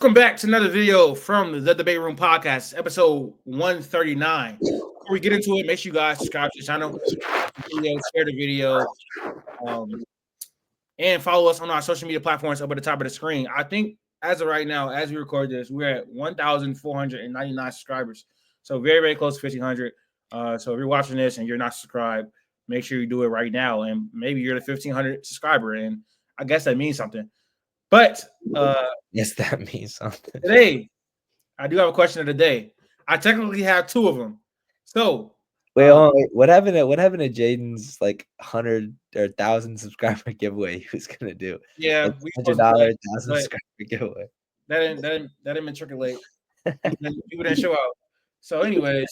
Welcome back to another video from the Debate Room Podcast, episode 139. Before we get into it, make sure you guys subscribe to the channel, share the video, and follow us on our social media platforms up at the top of the screen. I think as of right now, as we record this, we're at 1,499 subscribers. So very, very close to 1,500. So if you're watching this and you're not subscribed, make sure you do it right now. And maybe you're the 1,500 subscriber, and I guess that means something. But yes, that means something. Today, I do have a question of the day. I technically have two of them. So wait, what happened to Jaden's like 100 or 1,000 subscriber giveaway he was gonna do? Yeah, like $100 1,000 subscriber giveaway. That didn't matriculate. People didn't show out. So, anyways,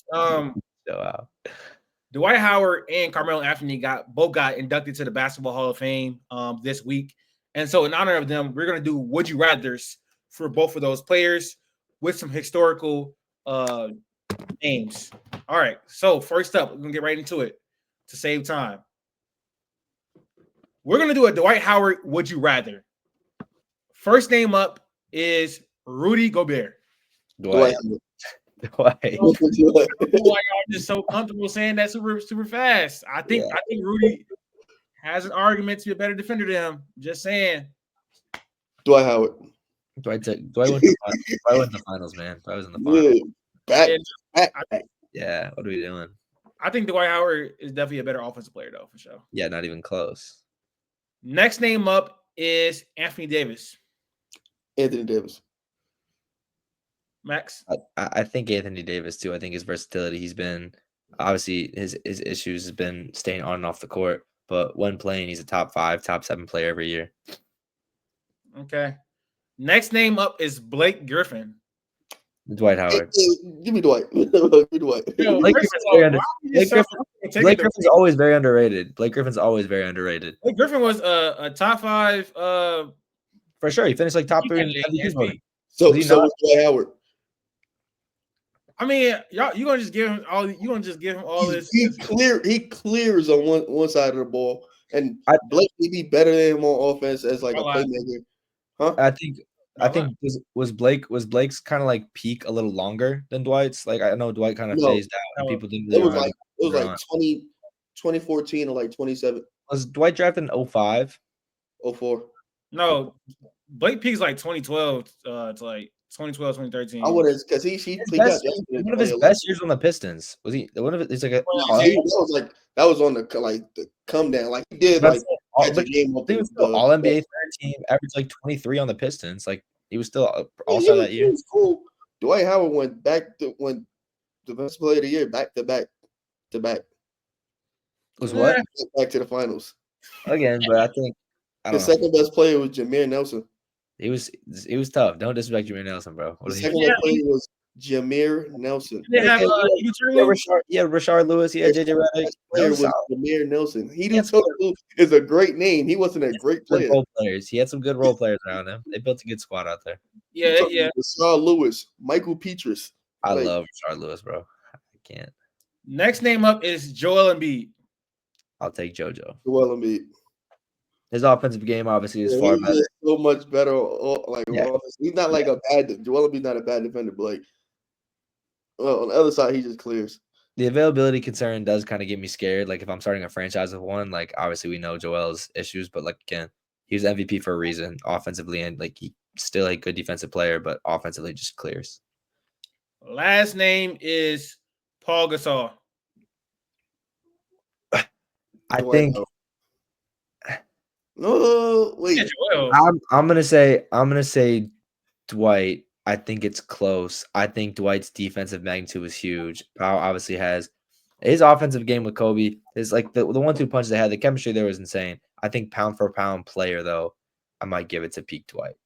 Dwight Howard and Carmelo Anthony both got inducted to the Basketball Hall of Fame this week. And so in honor of them, we're going to do Would You Rathers for both of those players with some historical names. All right. So first up, we're going to get right into it to save time. We're going to do a Dwight Howard Would You Rather. First name up is Rudy Gobert. Dwight. Y'all just so comfortable saying that super fast. I think Rudy has an argument to be a better defender than him. Just saying. Dwight Howard. Dwight went to the finals, man. Dwight was in the finals. Back. Yeah, what are we doing? I think Dwight Howard is definitely a better offensive player, though, for sure. Yeah, not even close. Next name up is Anthony Davis. Anthony Davis. Max? I think Anthony Davis, too. I think his versatility, he's been, obviously, his issues has been staying on and off the court. But when playing, he's a top 5, top 7 player every year. Okay. Next name up is Blake Griffin. Dwight Howard. Give me Dwight. Give me Dwight. Blake Griffin's always very underrated. Blake Griffin was a top 5. For sure. He finished like top 3 in MVP voting. So was Dwight Howard. I mean, y'all, you gonna just give him all this? He clears on one side of the ball, and Blake may be better than him on offense as like a playmaker. Huh? I think was Blake's kind of like peak a little longer than Dwight's. Like I know Dwight kind of phased out, and people didn't. It was like 2014 or like 27. Was Dwight drafted in 05? 04. No, Blake peaks like 2012 to like 2012, 2013. I wouldn't, because he got one of his best years on the Pistons. Was he one of it? It's like that was on the come down. Like he did like he was still all NBA third team, averaged like 23 on the Pistons. Like he was still all-star that year. Cool. Dwight Howard went the best player of the year back to back. Was what? Back to the finals. Again, but I think the second best player was Jameer Nelson. It was tough. Don't disrespect Jameer Nelson, bro. The second best player was Jameer Nelson. Rashard Lewis. Yeah, JJ Redick. Was Jameer Nelson. Is a great name. He wasn't a great player. Role players. He had some good role players around him. They built a good squad out there. Yeah. Rashard Lewis, Michael Petrus. I love Rashard Lewis, bro. I can't. Next name up is Joel Embiid. I'll take JoJo. Joel Embiid. His offensive game obviously is far better. So much better. He's not like a bad. Joel Embiid's not a bad defender, but like, on the other side, he just clears. The availability concern does kind of get me scared. Like if I'm starting a franchise with one, like obviously we know Joel's issues, but like again, he was MVP for a reason, offensively, and like he's still a good defensive player, but offensively just clears. Last name is Paul Gasol. I think. No, wait. I'm gonna say Dwight. I think it's close. I think Dwight's defensive magnitude was huge. Powell obviously has his offensive game with Kobe. Is like the 1-2 punch they had. The chemistry there was insane. I think pound for pound player though, I might give it to peak Dwight.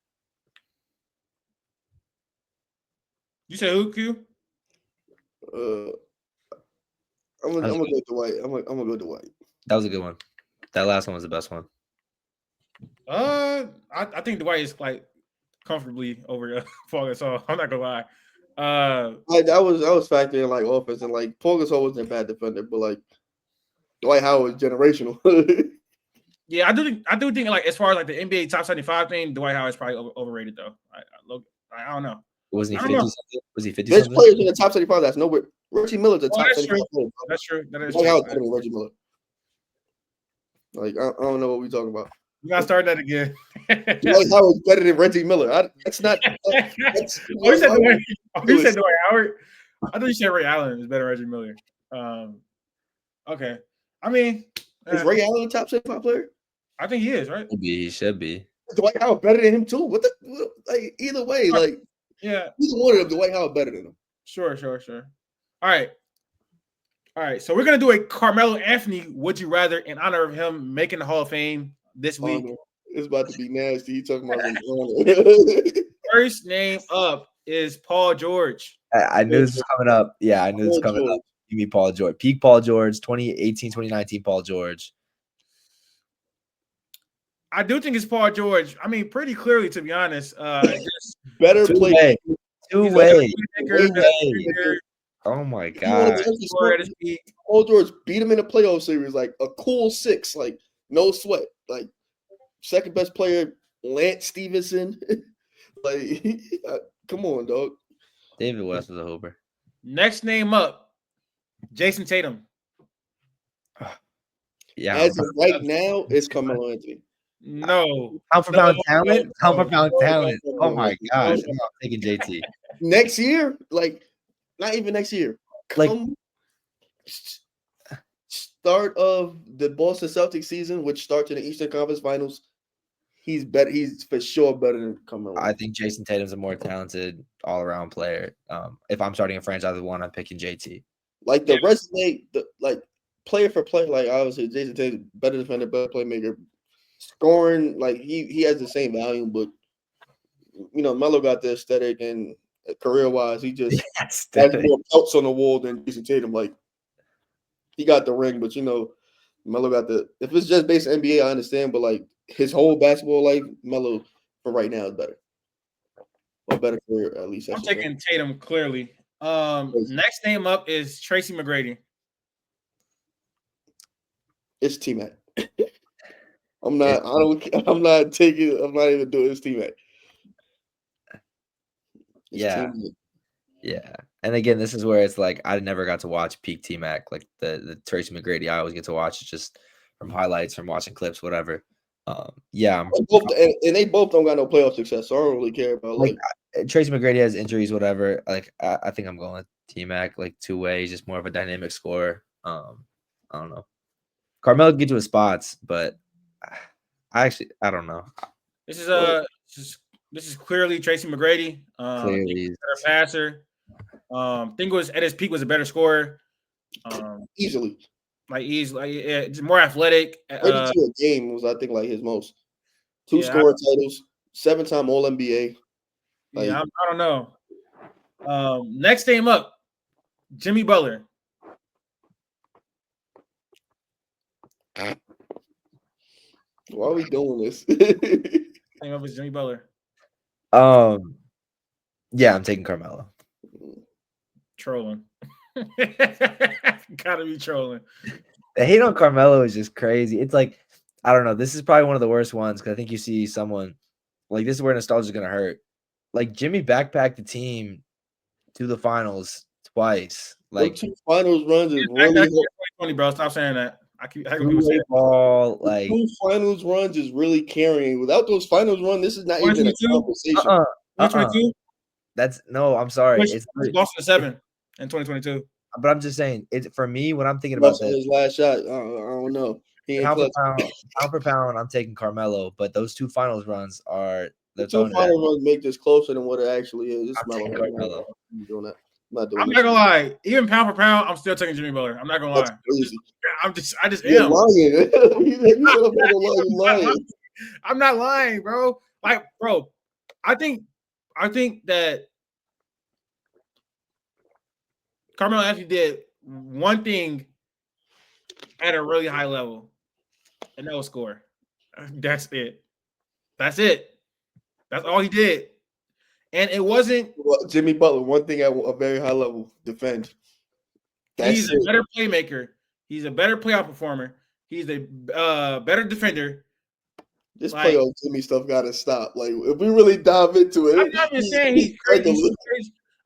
You say who, Q? I'm gonna go Dwight. I'm gonna go Dwight. That was a good one. That last one was the best one. I think Dwight is like comfortably over Paul Gasol. I'm not gonna lie. I was factoring like offense, and like Paul Gasol wasn't a bad defender, but like Dwight Howard was generational. Yeah, I do think like as far as like the NBA top 75 thing, Dwight Howard is probably overrated though. I don't know. Wasn't I he don't 50 know. something? Was he 50 There's something? players in the top 75 that's nowhere. Reggie Miller's the Oh, top that's 75 true. player. That's true. That is Dwight true. Howard's better than Reggie Miller. Like, I don't know what we're talking about. You gotta start that again. Dwight Howard's better than Reggie Miller. That's not. That's Oh, you said Dwight Dwight, you said Howard. Dwight Howard. I thought you said Ray Allen is better than Reggie Miller. Okay. I mean, Is Ray Allen a top 75 player? I think he is, right? He should be. Dwight Howard better than him too. Like either way, like yeah, either one of them, Dwight Howard better than him. Sure. All right. So we're gonna do a Carmelo Anthony would you rather in honor of him making the Hall of Fame this week. It's about to be nasty. He talking about his First name up is Paul George. I knew this was coming up. Yeah, I knew this was coming up. Give me Paul George. Peak Paul George, 2018, 2019 Paul George. I do think it's Paul George. I mean, pretty clearly, to be honest. Just better play. Two-way. Oh my god. Paul George beat him in a playoff series, like a cool 6, like no sweat. Like second best player, Lance Stevenson. Like, come on, dog. David West was a hooper. Next name up, Jason Tatum. Yeah. As of right now, it's Carmelo Anthony. No. Pound for pound talent. Pound for pound talent. Oh my gosh. I'm not taking JT. Next year, like not even next year. Like start of the Boston Celtics season, which starts in the Eastern Conference Finals. He's better. He's for sure better than Carmelo. I think Jason Tatum's a more talented all-around player. If I'm starting a franchise with one, I'm picking JT. Like the resume, like player for player, like obviously Jason Tatum, better defender, better playmaker, scoring. Like he has the same volume, but Melo got the aesthetic and career-wise, he just has more pelts on the wall than Jason Tatum. Like he got the ring, but Melo got the. If it's just based on NBA, I understand, but like his whole basketball life, Melo for right now is better. Or better career, at least. I'm taking Tatum clearly. Next name up is Tracy McGrady. It's T-Mac. I'm not even doing this T-Mac. Yeah. Yeah. And again, this is where it's like I never got to watch peak T-Mac, like the Tracy McGrady. I always get to watch just from highlights, from watching clips, whatever. Yeah. They both don't got no playoff success, so I don't really care about like Tracy McGrady has injuries, whatever. Like I think I'm going with T-Mac, like two-way. He's just more of a dynamic scorer. I don't know. Carmelo can get to his spots, but I don't know. This is clearly Tracy McGrady. Clearly, better passer. Think was at his peak was a better scorer. Easily. More athletic. 32 a game was, I think, like his most. 2 scoring titles, 7-time All NBA. I don't know. Next name up, Jimmy Butler. Why are we doing this? Name up is Jimmy Butler. Yeah, I'm taking Carmelo. Trolling. Gotta be trolling. The hate on Carmelo is just crazy. It's like, I don't know. This is probably one of the worst ones because I think you see someone like this is where nostalgia is gonna hurt. Like Jimmy backpacked the team to the finals twice. Like 2 finals runs is really 2020, bro. Stop saying that. I keep saying ball. Like 2 finals runs is really carrying. Without those finals runs, this is not even a conversation. 2022. That's no. I'm sorry. It's Boston 7 in 2022. But I'm just saying, it's for me when I'm thinking about this. His last shot, I don't know. Pound for pound, I'm taking Carmelo. But those 2 finals runs are the 2 finals runs make this closer than what it actually is. I'm taking Carmelo. I'm doing that. I'm not gonna lie. Even pound for pound, I'm still taking Jimmy Butler. I'm not gonna lie. I just You're am. Lying. You're lying. I'm not lying, bro. Like, bro, I think that Carmelo Anthony did one thing at a really high level, and that was score. That's it. That's all he did. And it wasn't Jimmy Butler. One thing at a very high level, defend. He's a better playmaker. He's a better playoff performer. He's a better defender. This Like, playoff Jimmy stuff gotta stop. Like if we really dive into it, I'm not even saying he's crazy. regular.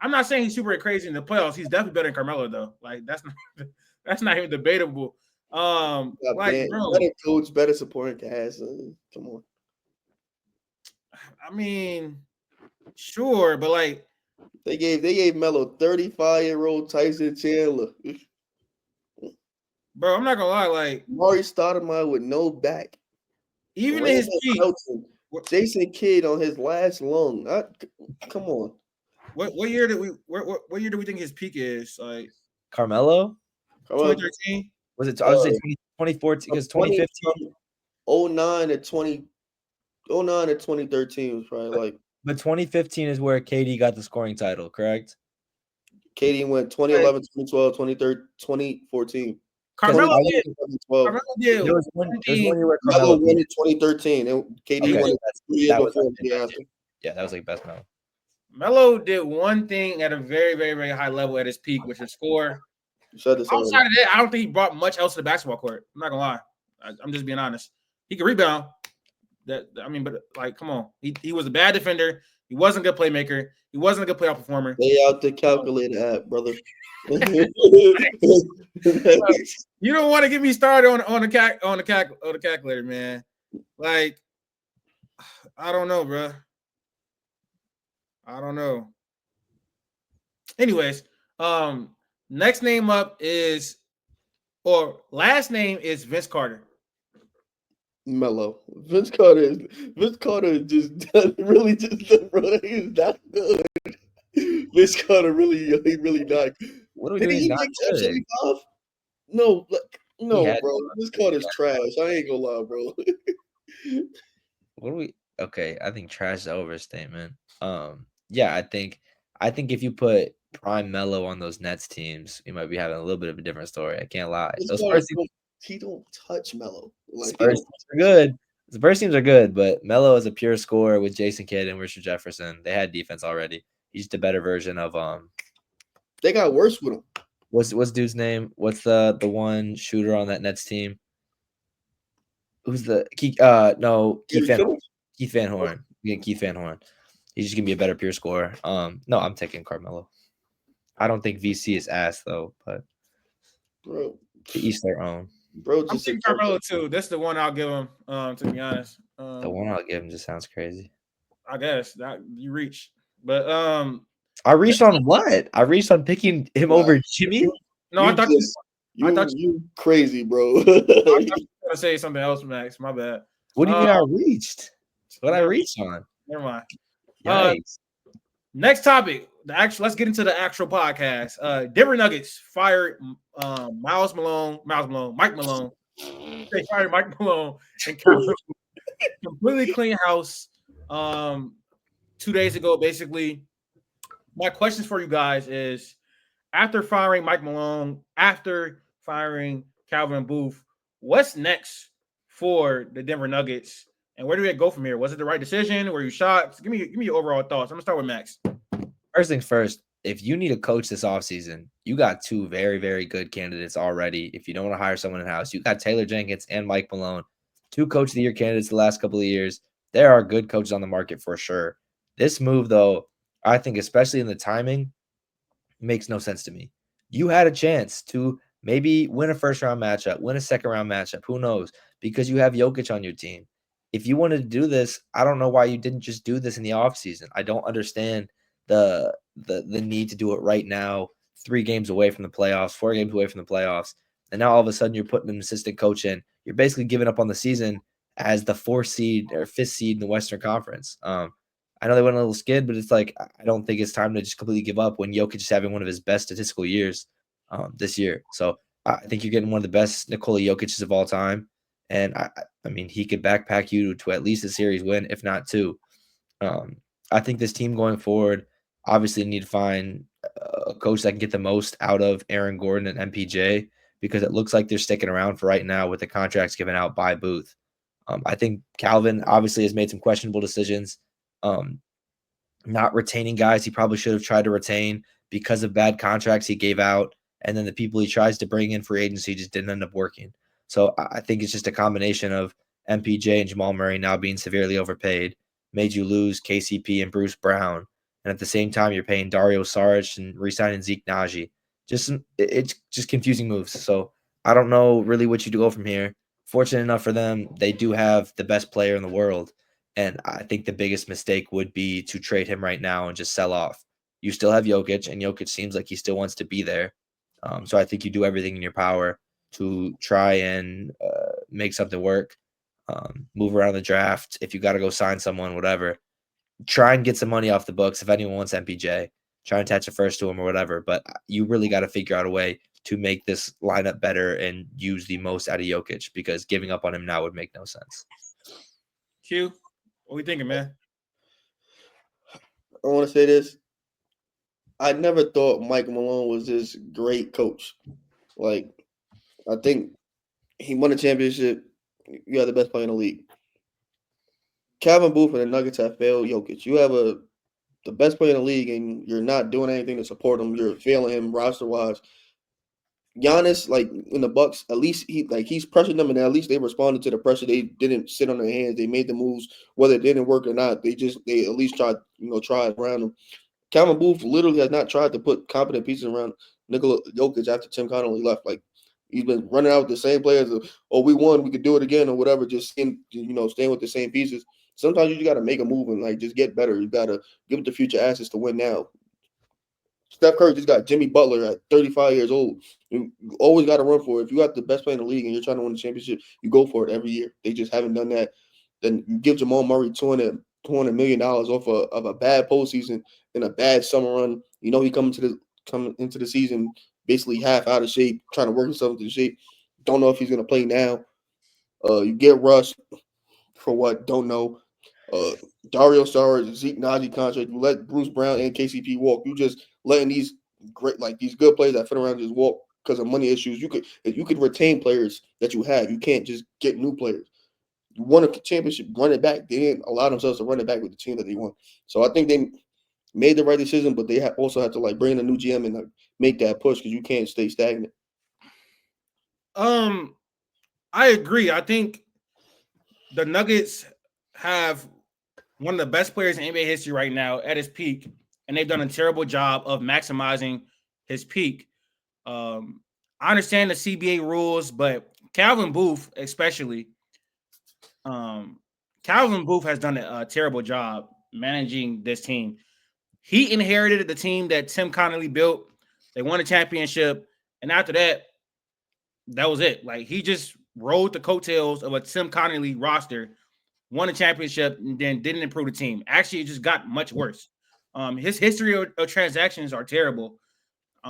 I'm not saying he's super crazy in the playoffs. He's definitely better than Carmelo, though. Like that's not even debatable. Like, bro, better coach, better supporting cast. Come on. I mean, sure, but like, They gave Melo 35-year-old Tyson Chandler. bro, I'm not gonna lie. Like, Maury Stoudemire with no back. even in his peak, Jason Kidd on his last lung. Come on. what year did we? What year do we think his peak is? Like Carmelo? 2013? Was it? I would say 2014 because 2015. 09 to 2013 was probably like. But 2015 is where KD got the scoring title, correct? KD went 2011, 2012, 2014. Carmelo did. Carmelo did. There was one year where Carmelo won in 2013, and KD won 3 years before. Yeah, that was like best Melo. Melo did one thing at a very, very, very high level at his peak, which is score. Outside of that, I don't think he brought much else to the basketball court. I'm not gonna lie. I'm just being honest. He could rebound. But like, come on. He was a bad defender. He wasn't a good playmaker. He wasn't a good playoff performer. They out the calculator app, brother. You don't want to get me started on the calculator, man. Like, I don't know, bro. I don't know. Anyways, next name up is, or last name is Vince Carter. Melo. Vince Carter just really bro. He's not good. Vince Carter really not. What are we doing? Not good. No, bro. Vince Carter's trash. I ain't gonna lie, bro. What do we? Okay, I think trash is an overstatement. Yeah, I think if you put prime Melo on those Nets teams, we might be having a little bit of a different story. I can't lie. Those Spurs teams, he don't touch Melo. Like, Spurs teams are good. The Spurs teams are good, but Melo is a pure scorer with Jason Kidd and Richard Jefferson. They had defense already. He's just a better version of They got worse with him. What's dude's name? What's the one shooter on that Nets team? Who's the Keith Van Horn. Yeah, Keith Van Horn. He's just gonna be a better pure scorer. No, I'm taking Carmelo. I don't think VC is ass though, but bro, to each their own. Bro, I'm taking Carmelo too. That's the one I'll give him. To be honest, the one I'll give him just sounds crazy. I guess that you reach, but I reached on what? I reached on picking him over Jimmy. No, I thought you crazy, bro. I was gonna say something else, Max. My bad. What do you mean I reached? What I reached on? Never mind. Yikes. Next topic. Let's get into the actual podcast. Denver Nuggets fired Mike Malone. They fired Mike Malone and completely clean house 2 days ago. Basically, my questions for you guys is: after firing Mike Malone, after firing Calvin Booth, what's next for the Denver Nuggets? And where do we go from here? Was it the right decision? Were you shocked? Give me your overall thoughts. I'm gonna start with Max. First things first, if you need a coach this offseason, you got two very, very good candidates already. If you don't want to hire someone in-house, you got Taylor Jenkins and Mike Malone, two Coach of the Year candidates the last couple of years. There are good coaches on the market for sure. This move, though, I think, especially in the timing, makes no sense to me. You had a chance to maybe win a first-round matchup, win a second-round matchup. Who knows? Because you have Jokic on your team. If you wanted to do this, I don't know why you didn't just do this in the offseason. I don't understand the need to do it right now, 3 games away from the playoffs, 4 games away from the playoffs. And now all of a sudden you're putting an assistant coach in. You're basically giving up on the season as the 4th seed or 5th seed in the Western Conference. I know they went a little skid, but it's like, I don't think it's time to just completely give up when Jokic is having one of his best statistical years this year. So I think you're getting one of the best Nikola Jokic's of all time. And I mean, he could backpack you to at least a series win, if not 2. I think this team going forward obviously need to find a coach that can get the most out of Aaron Gordon and MPJ, because it looks like they're sticking around for right now with the contracts given out by Booth. I think Calvin obviously has made some questionable decisions, not retaining guys he probably should have tried to retain because of bad contracts he gave out, and then the people he tries to bring in free agency just didn't end up working. So I think it's just a combination of MPJ and Jamal Murray now being severely overpaid made you lose KCP and Bruce Brown. And at the same time, you're paying Dario Saric and re-signing Zeke Naji. It's just confusing moves. So I don't know really what you do go from here. Fortunate enough for them, they do have the best player in the world. And I think the biggest mistake would be to trade him right now and just sell off. You still have Jokic, and Jokic seems like he still wants to be there. So I think you do everything in your power to try and make something work. Move around the draft. If you got to go sign someone, whatever, try and get some money off the books. If anyone wants MPJ, try and attach a first to him or whatever. But you really got to figure out a way to make this lineup better and use the most out of Jokic, because giving up on him now would make no sense. Q, what we thinking, man? I want to say this. I never thought Mike Malone was this great coach. Like, I think he won a championship. You have the best player in the league. Calvin Booth and the Nuggets have failed Jokic. You have the best player in the league, and you're not doing anything to support him. You're failing him roster-wise. Giannis, like in the Bucks, at least he's pressuring them, and at least they responded to the pressure. They didn't sit on their hands. They made the moves, whether it didn't work or not. They at least tried around him. Calvin Booth literally has not tried to put competent pieces around Nikola Jokic after Tim Connolly left. Like, he's been running out with the same players. We won, we could do it again, or whatever. Just staying with the same pieces. Sometimes you just got to make a move and like just get better. You got to give it the future assets to win now. Steph Curry just got Jimmy Butler at 35 years old. You always got to run for it. If you got the best player in the league and you're trying to win the championship, you go for it every year. They just haven't done that. Then you give Jamal Murray $200 million off of a bad postseason and a bad summer run. You know he coming into the season basically half out of shape, trying to work himself into shape. Don't know if he's going to play now. You get Russ for what? Don't know. Dario Saric, Zeke Naji contract. You let Bruce Brown and KCP walk. You just letting these good players that fit around just walk because of money issues. You could retain players that you have. You can't just get new players. You won a championship, run it back. They didn't allow themselves to run it back with the team that they won. So I think they made the right decision, but they also have to like bring in a new GM and like, make that push because you can't stay stagnant. I agree. I think the Nuggets have one of the best players in NBA history right now at his peak, and they've done a terrible job of maximizing his peak. I understand the CBA rules, but Calvin Booth, especially, Calvin Booth has done a terrible job managing this team. He inherited the team that Tim Connolly built. They won a championship, and after that, that was it. Like, he just rode the coattails of a Tim Connolly roster, won a championship, and then didn't improve the team. Actually, it just got much worse. His history of transactions are terrible.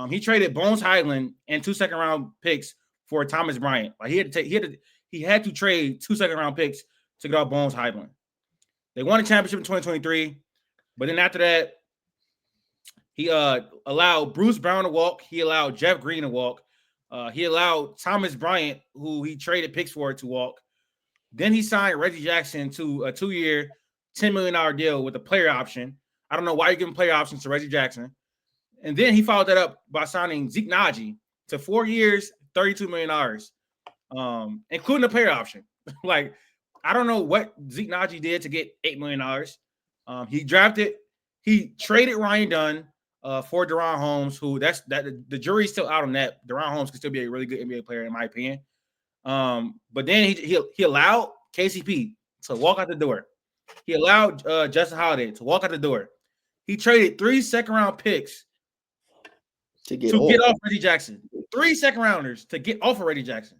He traded Bones Highland and 2 second-round picks for Thomas Bryant. Like, he had to trade 2 second-round picks to get off Bones Highland. They won a championship in 2023, but then after that, he allowed Bruce Brown to walk. He allowed Jeff Green to walk. He allowed Thomas Bryant, who he traded picks for, to walk. Then he signed Reggie Jackson to a 2-year, $10 million deal with a player option. I don't know why you're giving player options to Reggie Jackson. And then he followed that up by signing Zeke Naji to 4 years, $32 million, including a player option. Like, I don't know what Zeke Naji did to get $8 million. He traded Ryan Dunn for Deron Holmes, who the jury's still out on that. Deron Holmes could still be a really good NBA player, in my opinion. But then he allowed KCP to walk out the door. He allowed Justin Holiday to walk out the door. He traded 3 second-round picks to get off Reggie Jackson. 3 second-rounders to get off of Reggie Jackson.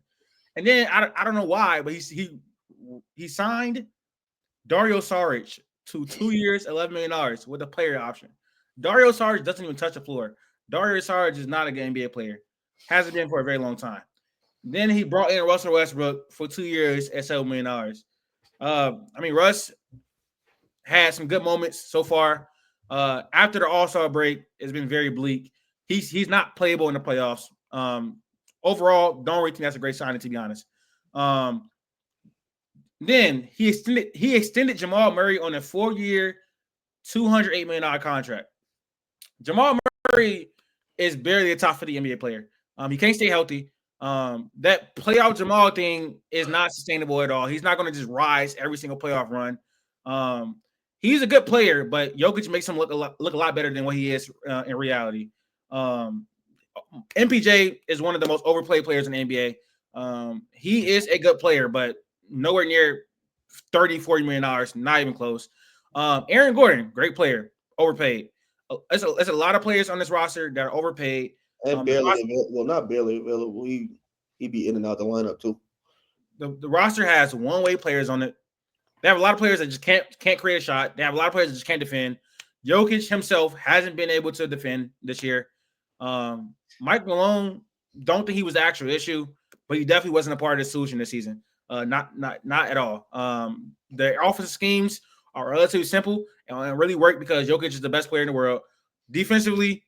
And then I don't know why, but he signed Dario Saric to 2 years, $11 million with a player option. Dario Saric doesn't even touch the floor. Dario Saric is not an NBA player. Hasn't been for a very long time. Then he brought in Russell Westbrook for 2 years at $7 million. Russ had some good moments so far. After the All-Star break, it's been very bleak. He's not playable in the playoffs. Overall, don't really think that's a great signing, to be honest. Then he extended Jamal Murray on a 4-year, $208 million contract. Jamal Murray is barely a top 50 NBA player. He can't stay healthy. That playoff Jamal thing is not sustainable at all. He's not going to just rise every single playoff run. He's a good player, but Jokic makes him look a lot better than what he is in reality. MPJ is one of the most overplayed players in the NBA. He is a good player, but nowhere near $30-40 million, not even close. Aaron Gordon, great player, overpaid. There's a lot of players on this roster that are overpaid. And barely available. Well, not barely available. He be in and out the lineup too. The roster has one-way players on it. They have a lot of players that just can't create a shot. They have a lot of players that just can't defend. Jokic himself hasn't been able to defend this year. Mike Malone, don't think he was the actual issue, but he definitely wasn't a part of the solution this season. Not at all. The offensive schemes are relatively simple and really work because Jokic is the best player in the world. Defensively,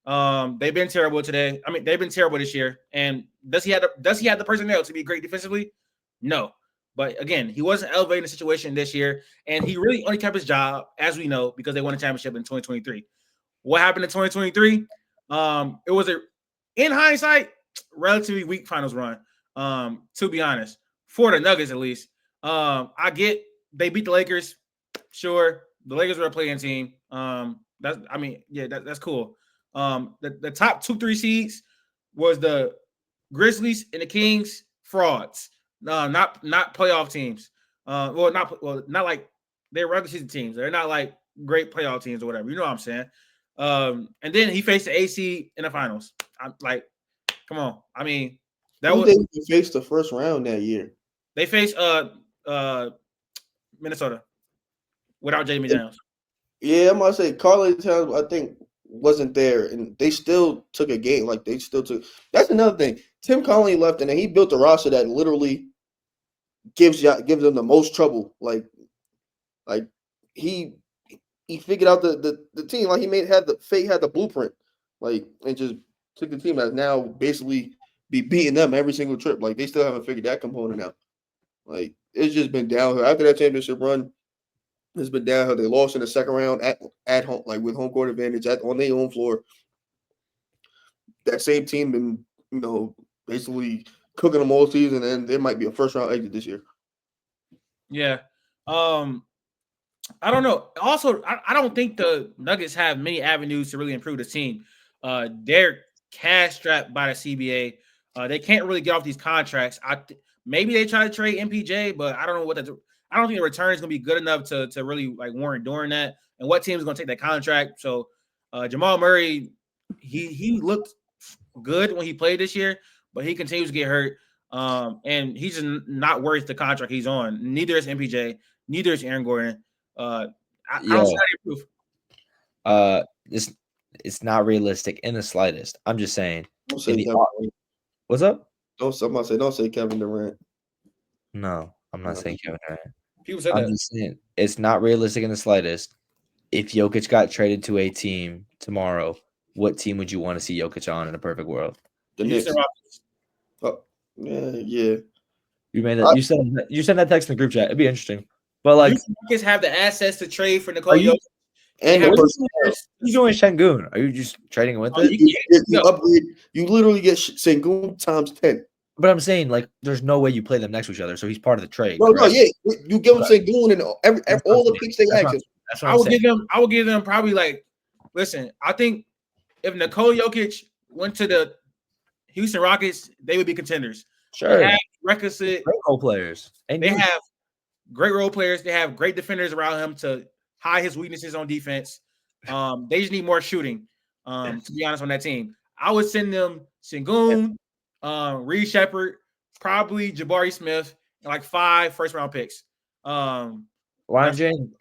they've been terrible today. I mean, they've been terrible this year. And does he have the personnel to be great defensively? No. But again, he wasn't elevating the situation this year, and he really only kept his job, as we know, because they won a championship in 2023. What happened in 2023? It was in hindsight, relatively weak finals run. To be honest, for the Nuggets at least. I get they beat the Lakers. Sure, the Lakers were a playing team. That's cool. The top 2-3 seeds was the Grizzlies and the Kings. Frauds. No, not playoff teams. Not like they're regular season teams. They're not like great playoff teams or whatever. You know what I'm saying? And then he faced the AC in the finals. I'm like, come on. I mean, they faced the first round that year. They faced Minnesota without Jamie Downs. Yeah, I'm gonna say Karl-Anthony Towns, I think, wasn't there, and they still took a game. Like they still took. That's another thing. Tim Connelly left, and then he built a roster that literally gives them the most trouble. Like he figured out the team. Like Fate had the blueprint. Like and just took the team that's now basically be beating them every single trip. Like they still haven't figured that component out. Like it's just been downhill after that championship run. It's been downhill. They lost in the second round at home, like with home court advantage on their own floor. That same team been, basically cooking them all season, and there might be a first round exit this year. Yeah. I don't know. Also, I don't think the Nuggets have many avenues to really improve the team. They're cash strapped by the CBA. They can't really get off these contracts. Maybe they try to trade MPJ, but I don't know I don't think the return is going to be good enough to really like warrant doing that. And what team is going to take that contract? So Jamal Murray, he looked good when he played this year, but he continues to get hurt. And he's just not worth the contract he's on. Neither is MPJ. Neither is Aaron Gordon. I don't see how to improve. It's not realistic in the slightest. I'm just saying. Don't say What's up? Don't say Kevin Durant. No, I'm not saying Kevin Durant. People said I'm just saying it's not realistic in the slightest. If Jokic got traded to a team tomorrow, what team would you want to see Jokic on in a perfect world? The Knicks. Oh, yeah. You sent that text in the group chat. It'd be interesting. But like, Nuggets have the assets to trade for Nikola Jokic. And you doing Şengün? Are you just trading with it? You upgrade. You literally get Şengün times 10. But I'm saying, like, there's no way you play them next to each other, so he's part of the trade. No, yeah. You give him Şengün and all the picks they ask. I will give them probably like. Listen, I think if Nikola Jokic went to the Houston Rockets, they would be contenders. Sure, they have requisite great role players. And they have great role players. They have great defenders around him to hide his weaknesses on defense. They just need more shooting. To be honest, on that team, I would send them Şengün, Reed Shepard, probably Jabari Smith, and like 5 first-round picks. Why Jalen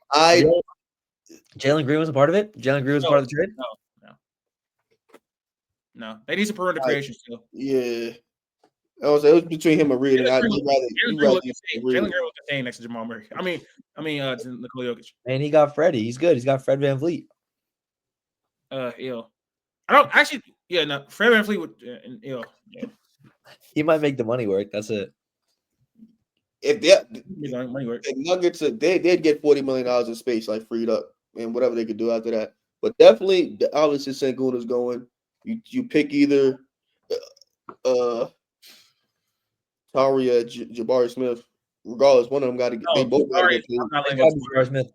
Green was a part of it? Jalen Green was part of the trade? No. They need some perimeter creation still. Yeah. It was between him and Reed. And Jalen Green was insane next to Jamal Murray. I mean, to Nikola Jokic. And he got Freddie. He's good. He's got Fred VanVleet. Ill. I don't actually. Yeah, no. Fred VanVleet would ill. Yeah. He might make the money work. That's it. If the Nuggets, they'd get $40 million in space, like freed up, and whatever they could do after that. But definitely, obviously, Şengün is going. You pick either Taria, Jabari Smith. Regardless, one of them got to. They both got to get paid. I'm not letting Thank go. God, J.R. Smith.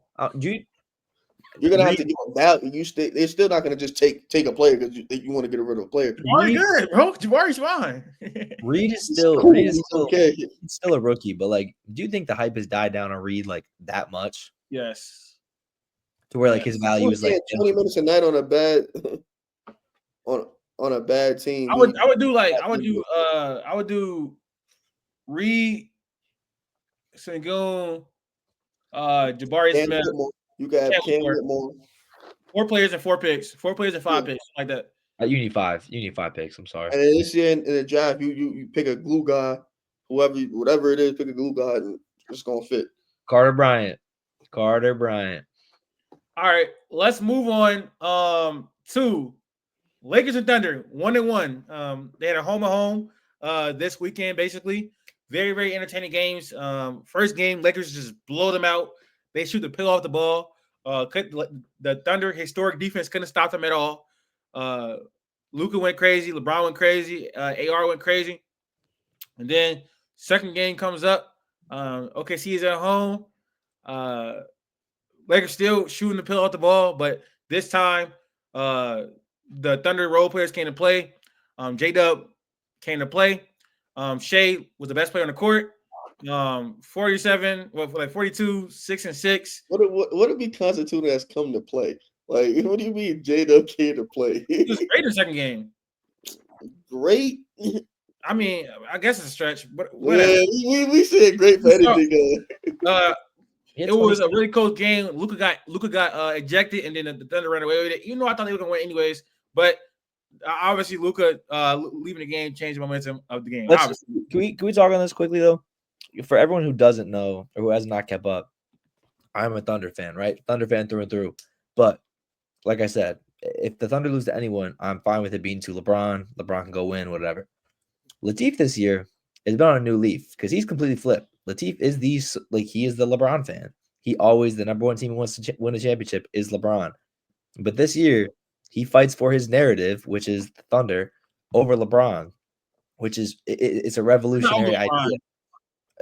You're gonna have Reed- to give them value. They're still not gonna just take a player because you want to get rid of a player. Jabari good, bro. Jabari's fine. Reed is He's still cool. Reed is He's still okay. he's still a rookie, but like, do you think the hype has died down on Reed like that much Yes. to where like his Yes. value is like 20 minutes a night on a bad on a bad team. I would do Reed, Sengun, Jabari Cam Smith. Whitmore. You got Cam Cam Whitmore. Whitmore. 4 players and 4 picks. 4 players and 5 picks, like that. you need 5 picks. I'm sorry. And then this year in the draft, you pick a glue guy, whatever it is, pick a glue guy, and it's gonna fit. Carter Bryant. All right, let's move on. To Lakers and Thunder, 1-1. They had a home this weekend, basically. Very, very entertaining games. First game, Lakers just blow them out. They shoot the pill off the ball. The Thunder historic defense couldn't stop them at all. Luka went crazy. LeBron went crazy. AR went crazy. And then second game comes up. OKC is at home. Lakers still shooting the pill off the ball, but this time the Thunder role players came to play. J-Dub came to play. Shea was the best player on the court. 42, 6 and 6. What would be constituted as come to play? Like, what do you mean J-Dub came to play? He was great in the second game. Great. I mean, I guess it's a stretch, but whatever. Yeah, we said great for anything. It was a really close game. Luka got ejected, and then the Thunder ran away with it. You know, I thought they were gonna win anyways, but obviously Luka leaving the game changed the momentum of the game. Can we talk on this quickly though? For everyone who doesn't know or who has not kept up, I'm a Thunder fan, right? Thunder fan through and through. But like I said, if the Thunder lose to anyone, I'm fine with it being to LeBron. LeBron can go win, whatever. Latif this year has been on a new leaf because he's completely flipped. Latif is he is the LeBron fan. He always, the number one team who wants to win a championship is LeBron. But this year, he fights for his narrative, which is the Thunder, over LeBron, which is it's a revolutionary idea.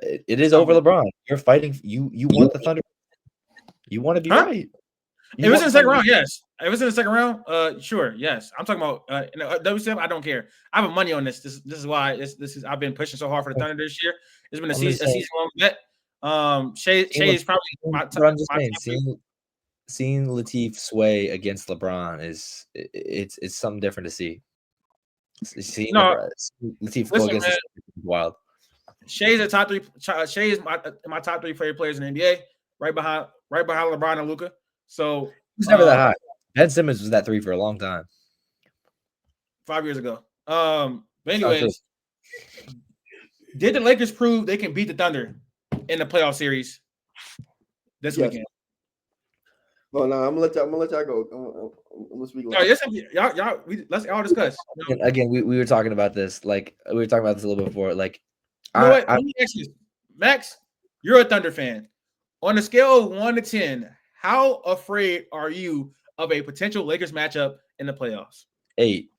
It is over LeBron. You're fighting. You want the Thunder. You want to be right. If it was in the second round, yes. If it was in the second round, sure, yes. I'm talking about WCF. I don't care. I have money on this. This is why this is. I've been pushing so hard for the Thunder this year. It's been a season-long bet. Shea is probably my top. I'm just saying, seeing Latif sway against LeBron it's something different to see. Seeing Latif go against wild. Shea is top 3. Shea is my top 3 favorite players in the NBA, right behind LeBron and Luka. So he's never that high. Ben Simmons was that 3 for a long time. 5 years ago. But anyways, did the Lakers prove they can beat the Thunder in the playoff series this weekend? Oh no, I'm gonna let y'all go. Let's let's all discuss. Again, we were talking about this. Like we were talking about this a little bit before. Like, you know what? Let me ask you this. Max, you're a Thunder fan. On a scale of 1 to 10, how afraid are you of a potential Lakers matchup in the playoffs? 8.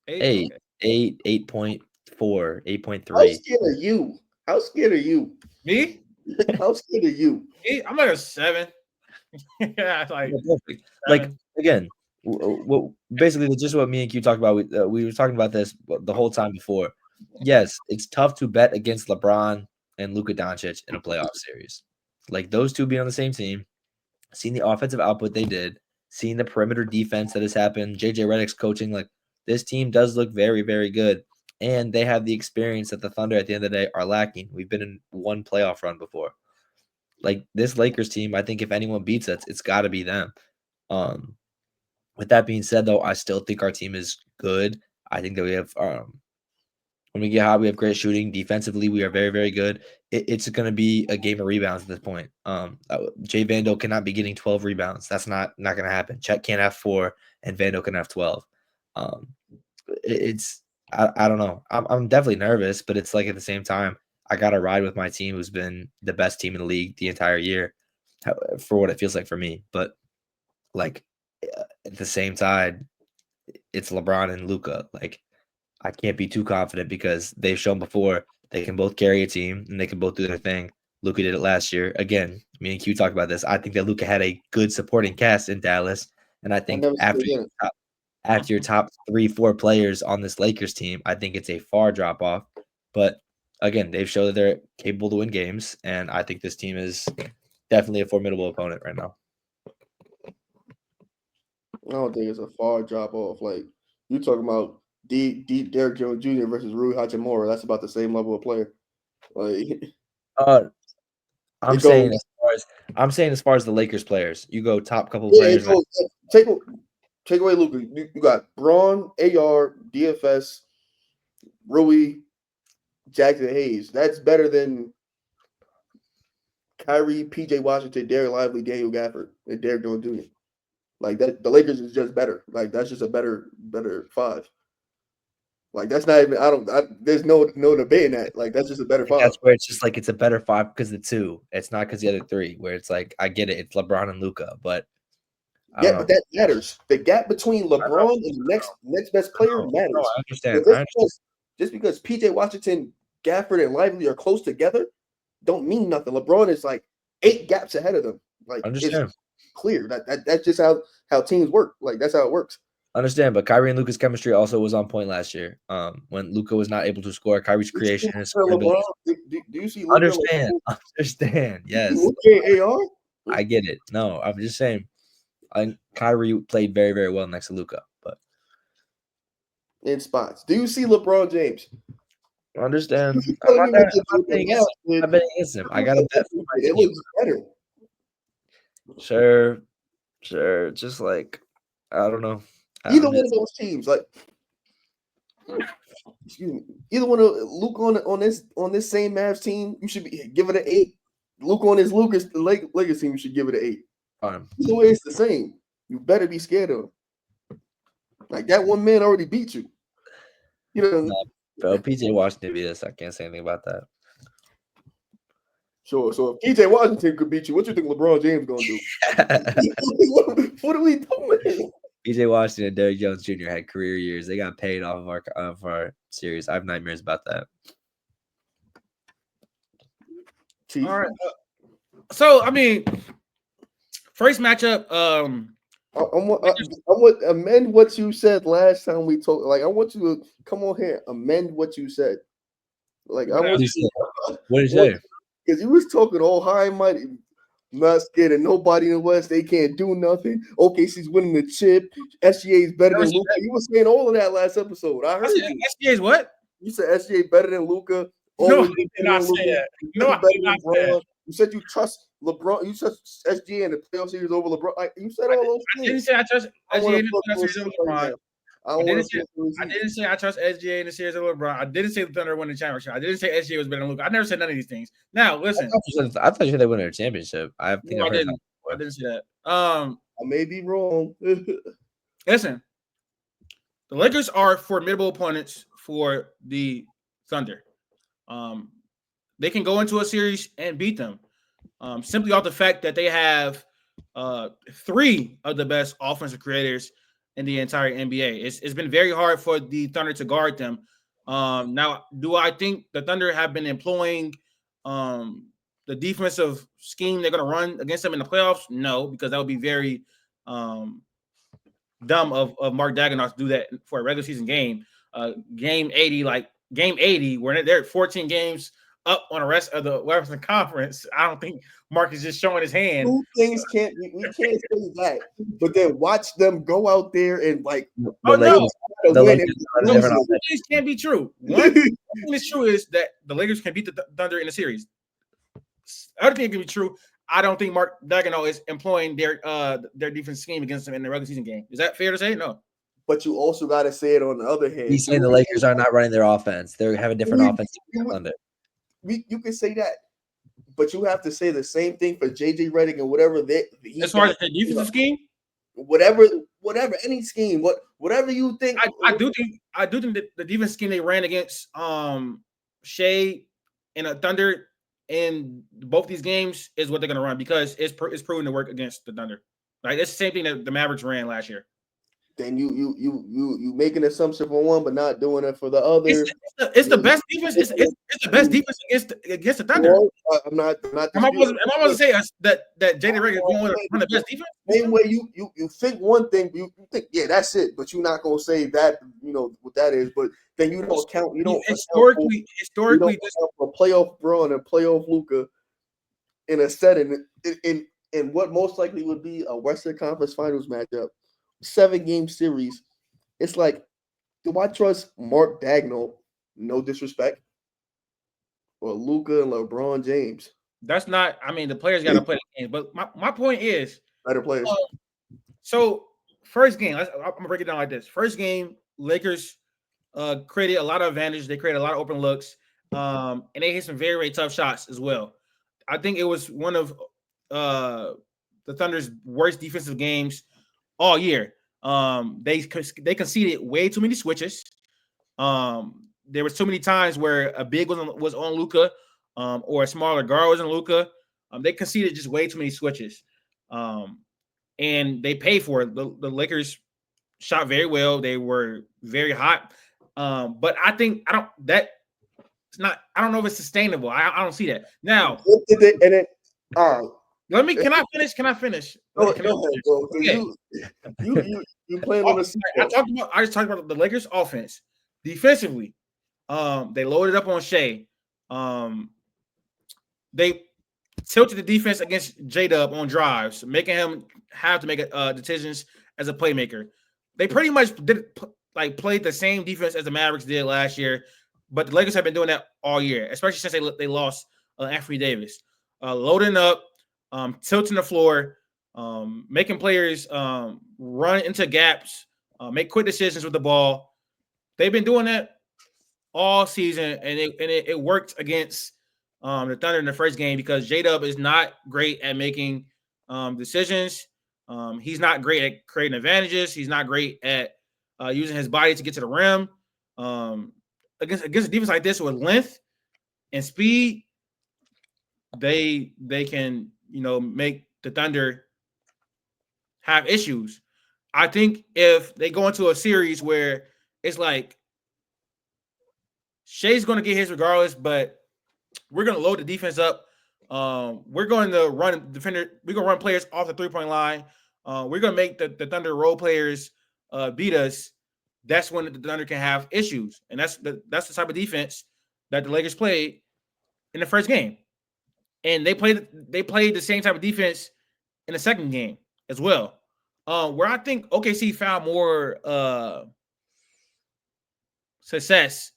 8. 8.4, 8.3. How scared are you? Me? How scared are you? I'm like a 7. Yeah, like again, basically just what me and Q talked about. We were talking about this the whole time before. Yes, it's tough to bet against LeBron and Luka Doncic in a playoff series. Like those two being on the same team, seeing the offensive output they did, seeing the perimeter defense that has happened, JJ Redick's coaching, like this team does look very, very good. And they have the experience that the Thunder at the end of the day are lacking. We've been in one playoff run before. Like this Lakers team, I think if anyone beats us, it's got to be them. With that being said, though, I still think our team is good. I think that we have when we get hot, we have great shooting. Defensively, we are very, very good. It's going to be a game of rebounds at this point. Jay Vando cannot be getting 12 rebounds. That's not going to happen. Chet can't have 4, and Vando can have 12. I don't know. I'm definitely nervous, but it's like at the same time, I got to ride with my team who's been the best team in the league the entire year for what it feels like for me. But like at the same time, it's LeBron and Luka. Like I can't be too confident because they've shown before they can both carry a team and they can both do their thing. Luka did it last year. Again, me and Q talked about this. I think that Luka had a good supporting cast in Dallas, and I think never said that. after your top 3-4 players on this Lakers team, I think it's a far drop off. But again, they've shown that they're capable to win games, and I think this team is definitely a formidable opponent right now. I don't think it's a far drop off. Like you talking about Derrick Jones Jr. versus Rui Hachimura. That's about the same level of player. Like I'm it saying goes, as far as the Lakers players, you go top couple yeah, players. it goes, take away Luka. You got Braun, AR, DFS, Rui, Jackson Hayes. That's better than Kyrie, PJ Washington, Derek Lively, Daniel Gafford, and Derrick Jones Jr. Like that, the Lakers is just better. Like that's just a better five. Like that's not even. There's no debate in that. Like that's just a better five. That's where it's just like it's a better five because the two. It's not because the other three. Where it's like I get it, it's LeBron and Luka, but Yeah, but that matters. The gap between LeBron and the next best player matters. No, I understand. Just because PJ Washington, Gafford, and Lively are close together, don't mean nothing. LeBron is like 8 gaps ahead of them. Like it's clear that's just how teams work. Like that's how it works. Understand, but Kyrie and Luka's chemistry also was on point last year. When Luka was not able to score, Kyrie's creation is. LeBron, do you see Luka? Understand. Yes, AR? I get it. No, I'm just saying. Kyrie played very, very well next to Luka, but in spots. Do you see LeBron James? Understand. I'm betting against him. I got to bet for my team. It looks better. Sure. Just like I don't know. Either one of those teams, like excuse me, either one of Luke on this same Mavs team, you should be give it an 8. Luke on his Lakers team, you should give it an 8. Fine. Either way, it's the same. You better be scared of him. Like that one man already beat you. You know, bro. PJ Washington beat us. I can't say anything about that. Sure. So if PJ Washington could beat you, what you think LeBron James gonna do? What are we doing? PJ Washington and Derrick Jones Jr. had career years. They got paid off of our series. I have nightmares about that. All right. So I mean, first matchup. I want amend what you said last time we talked. Like I want you to come on here, amend what you said. Like I want you. What did you say? Because you was talking all high and mighty. Not scared of nobody in the West. They can't do nothing. OKC's winning the chip. SGA is better than Luka. You were saying all of that last episode. I heard you. SGA is what? You said SGA better than Luka. No, I did not say that. No, I did not say that. You said you trust LeBron. You trust SGA in the playoff series over LeBron. Like, you said all those things. I didn't say I trust SGA in the playoff series over LeBron. I didn't say I trust SGA in the series over LeBron. I didn't say the Thunder win the championship. I didn't say SGA was better than Luka. I never said none of these things. Now, listen. I thought you said they won a championship. I didn't say that. I may be wrong. Listen. The Lakers are formidable opponents for the Thunder. They can go into a series and beat them simply off the fact that they have 3 of the best offensive creators in the entire NBA. It's been very hard for the Thunder to guard them. Now, do I think the Thunder have been employing the defensive scheme they're going to run against them in the playoffs? No, because that would be very dumb of Mark Daigneault to do that for a regular season game. Game 80, where they're 14 games up on the rest of the Western Conference. I don't think Mark is just showing his hand. 2 things we can't say that, but then watch them go out there and like. Things can't be true. One thing is true is that the Lakers can beat the Thunder in the series. Other thing can be true. I don't think Mark Daigneault is employing their defense scheme against them in the regular season game. Is that fair to say? No. But you also got to say it on the other hand. He's saying the Lakers are not running their offense. They have a different offense. You can say that, but you have to say the same thing for JJ Redick and whatever as far as the defensive scheme, whatever any scheme, whatever you think. I do think that the defense scheme they ran against Shea and a Thunder in both these games is what they're going to run because it's proven to work against the Thunder. Like it's the same thing that the Mavericks ran last year. then you make an assumption for one, but not doing it for the other. It's the best defense. It's the best defense against the Thunder. Well, I'm not. Am I supposed to say that Jaden Reagan is going to run the best defense? Same way you think one thing, you think that's it, but you're not gonna say that what that is. But then you don't count. You don't historically account for playoff Braun and playoff Luka in a setting in what most likely would be a Western Conference Finals matchup, 7-game series. It's like, do I trust Mark Dagnall? No disrespect, or Luka and LeBron James? That's not. I mean, the players got to play the game. But my point is, better players. So first game, I'm gonna break it down like this. First game, Lakers created a lot of advantage. They created a lot of open looks, and they hit some very, very tough shots as well. I think it was one of the Thunder's worst defensive games all year. They conceded way too many switches. There was too many times where a big was on Luka, or a smaller guard was on Luka. They conceded just way too many switches, and they paid for it. The Lakers shot very well. They were very hot, but I think I don't know if it's sustainable. I don't see that now. Can I finish? Can I finish? Go ahead, bro. Okay. You playing on the I just talked about the Lakers offense. Defensively, they loaded up on Shea. They tilted the defense against J-Dub on drives, making him have to make decisions as a playmaker. They pretty much played the same defense as the Mavericks did last year, but the Lakers have been doing that all year, especially since they lost Anthony Davis. Loading up, tilting the floor, making players run into gaps, make quick decisions with the ball. They've been doing that all season, and it worked against the Thunder in the first game because J-Dub is not great at making decisions. He's not great at creating advantages. He's not great at using his body to get to the rim. Against a defense like this with length and speed, they can make the Thunder have issues. I think if they go into a series where it's like Shea's going to get his regardless, but we're going to load the defense up. We're going to run defender. We're going to run players off the 3-point line. We're going to make the Thunder role players beat us. That's when the Thunder can have issues, and that's the type of defense that the Lakers played in the first game, and they played the same type of defense in the second game as well. Where I think OKC found more success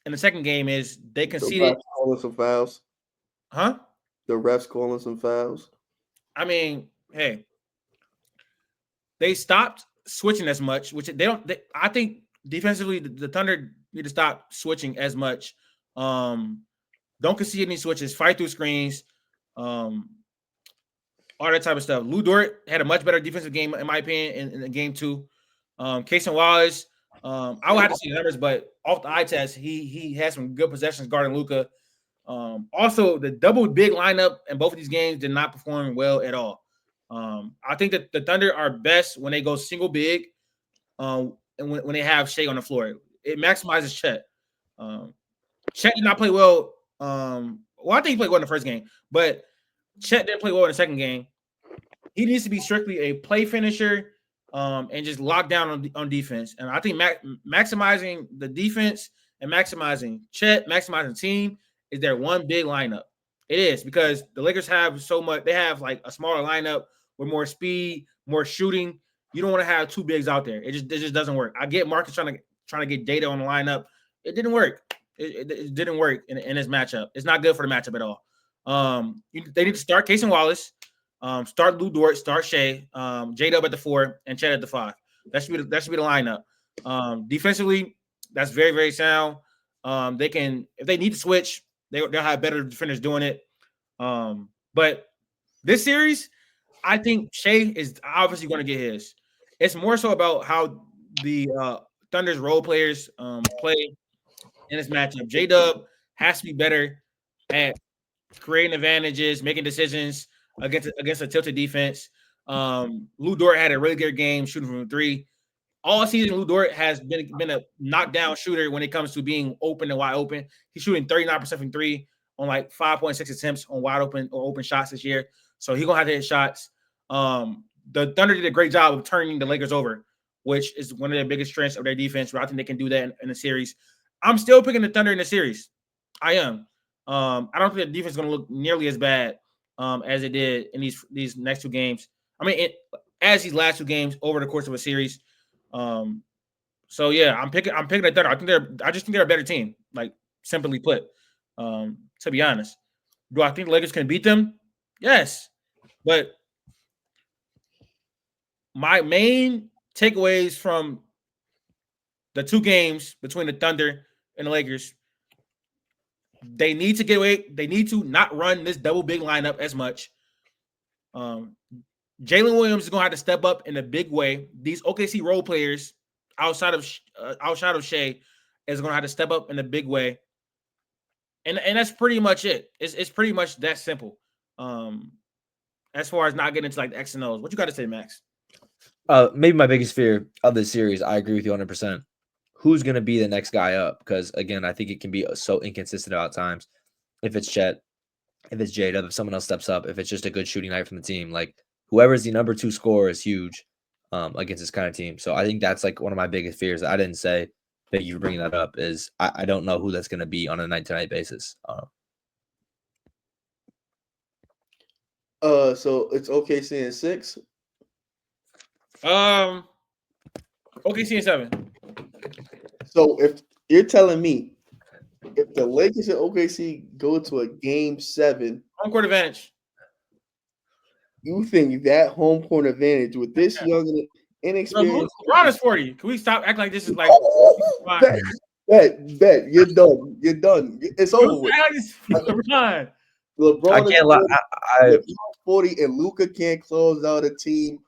in the second game is they conceded. The refs calling some fouls. Huh? The refs calling some fouls. I mean, hey, they stopped switching as much, which they don't. I think defensively, the Thunder need to stop switching as much. Don't concede any switches. Fight through screens. All that type of stuff. Lou Dort had a much better defensive game, in my opinion, in game 2. Casey Wallace, I would have to see the numbers, but off the eye test, he had some good possessions guarding Luka. Also, the double big lineup in both of these games did not perform well at all. I think that the Thunder are best when they go single big, and when they have Shea on the floor. It maximizes Chet. Chet did not play well. I think he played well in the first game, but Chet didn't play well in the second game. He needs to be strictly a play finisher, and just lock down on defense. And I think maximizing the defense and maximizing Chet, maximizing team is their one big lineup. It is, because the Lakers have so much. They have like a smaller lineup with more speed, more shooting. You don't want to have two bigs out there. It just doesn't work. I get Marcus trying to get data on the lineup. It didn't work. It didn't work in this matchup. It's not good for the matchup at all. They need to start Casey Wallace, start Lou Dort, start Shea, J-Dub at the 4, and Chet at the 5. That should be the lineup. Defensively, that's very, very sound. They can, if they need to switch, they'll have better defenders doing it. But this series, I think Shea is obviously going to get his. It's more so about how the Thunder's role players play in this matchup. J-Dub has to be better at creating advantages, making decisions against a tilted defense. Lou Dort had a really good game shooting from 3. all season, Lu Dort has been a knockdown shooter when it comes to being open and wide open. He's shooting 39% from three on like 5.6 attempts on wide open or open shots this year. So he's gonna have to hit shots. The Thunder did a great job of turning the Lakers over, which is one of their biggest strengths of their defense. But I think they can do that in the series. I'm still picking the Thunder in the series. I am. I don't think the defense is going to look nearly as bad as it did in these next two games. I mean, as these last two games over the course of a series. So yeah, I'm picking the Thunder. I just think they're a better team. Like simply put, to be honest, do I think the Lakers can beat them? Yes, but my main takeaways from the two games between the Thunder and the Lakers, they need to get away. They need to not run this double big lineup as much. Jalen Williams is going to have to step up in a big way. These OKC role players outside of Shea is going to have to step up in a big way. And that's pretty much it. It's pretty much that simple. As far as not getting into like the X and O's. What you got to say, Max? Maybe my biggest fear of this series, I agree with you 100%. Who's going to be the next guy up? Because, again, I think it can be so inconsistent at times. If it's Chet, if it's J-Dub, if someone else steps up, if it's just a good shooting night from the team, like whoever's the number 2 scorer is huge against this kind of team. So I think that's like one of my biggest fears. I didn't say that you bringing that up is I don't know who that's going to be on a night-to-night basis. So it's OKC in 6. OKC in 7. So if you're telling me if the Lakers and OKC go to a game 7, home court advantage, you think that home court advantage with this young and inexperienced? LeBron is 40. Can we stop acting like this is like bet you're done. You're done. It's over with. LeBron. LeBron is 40 and Luka can't close out a team.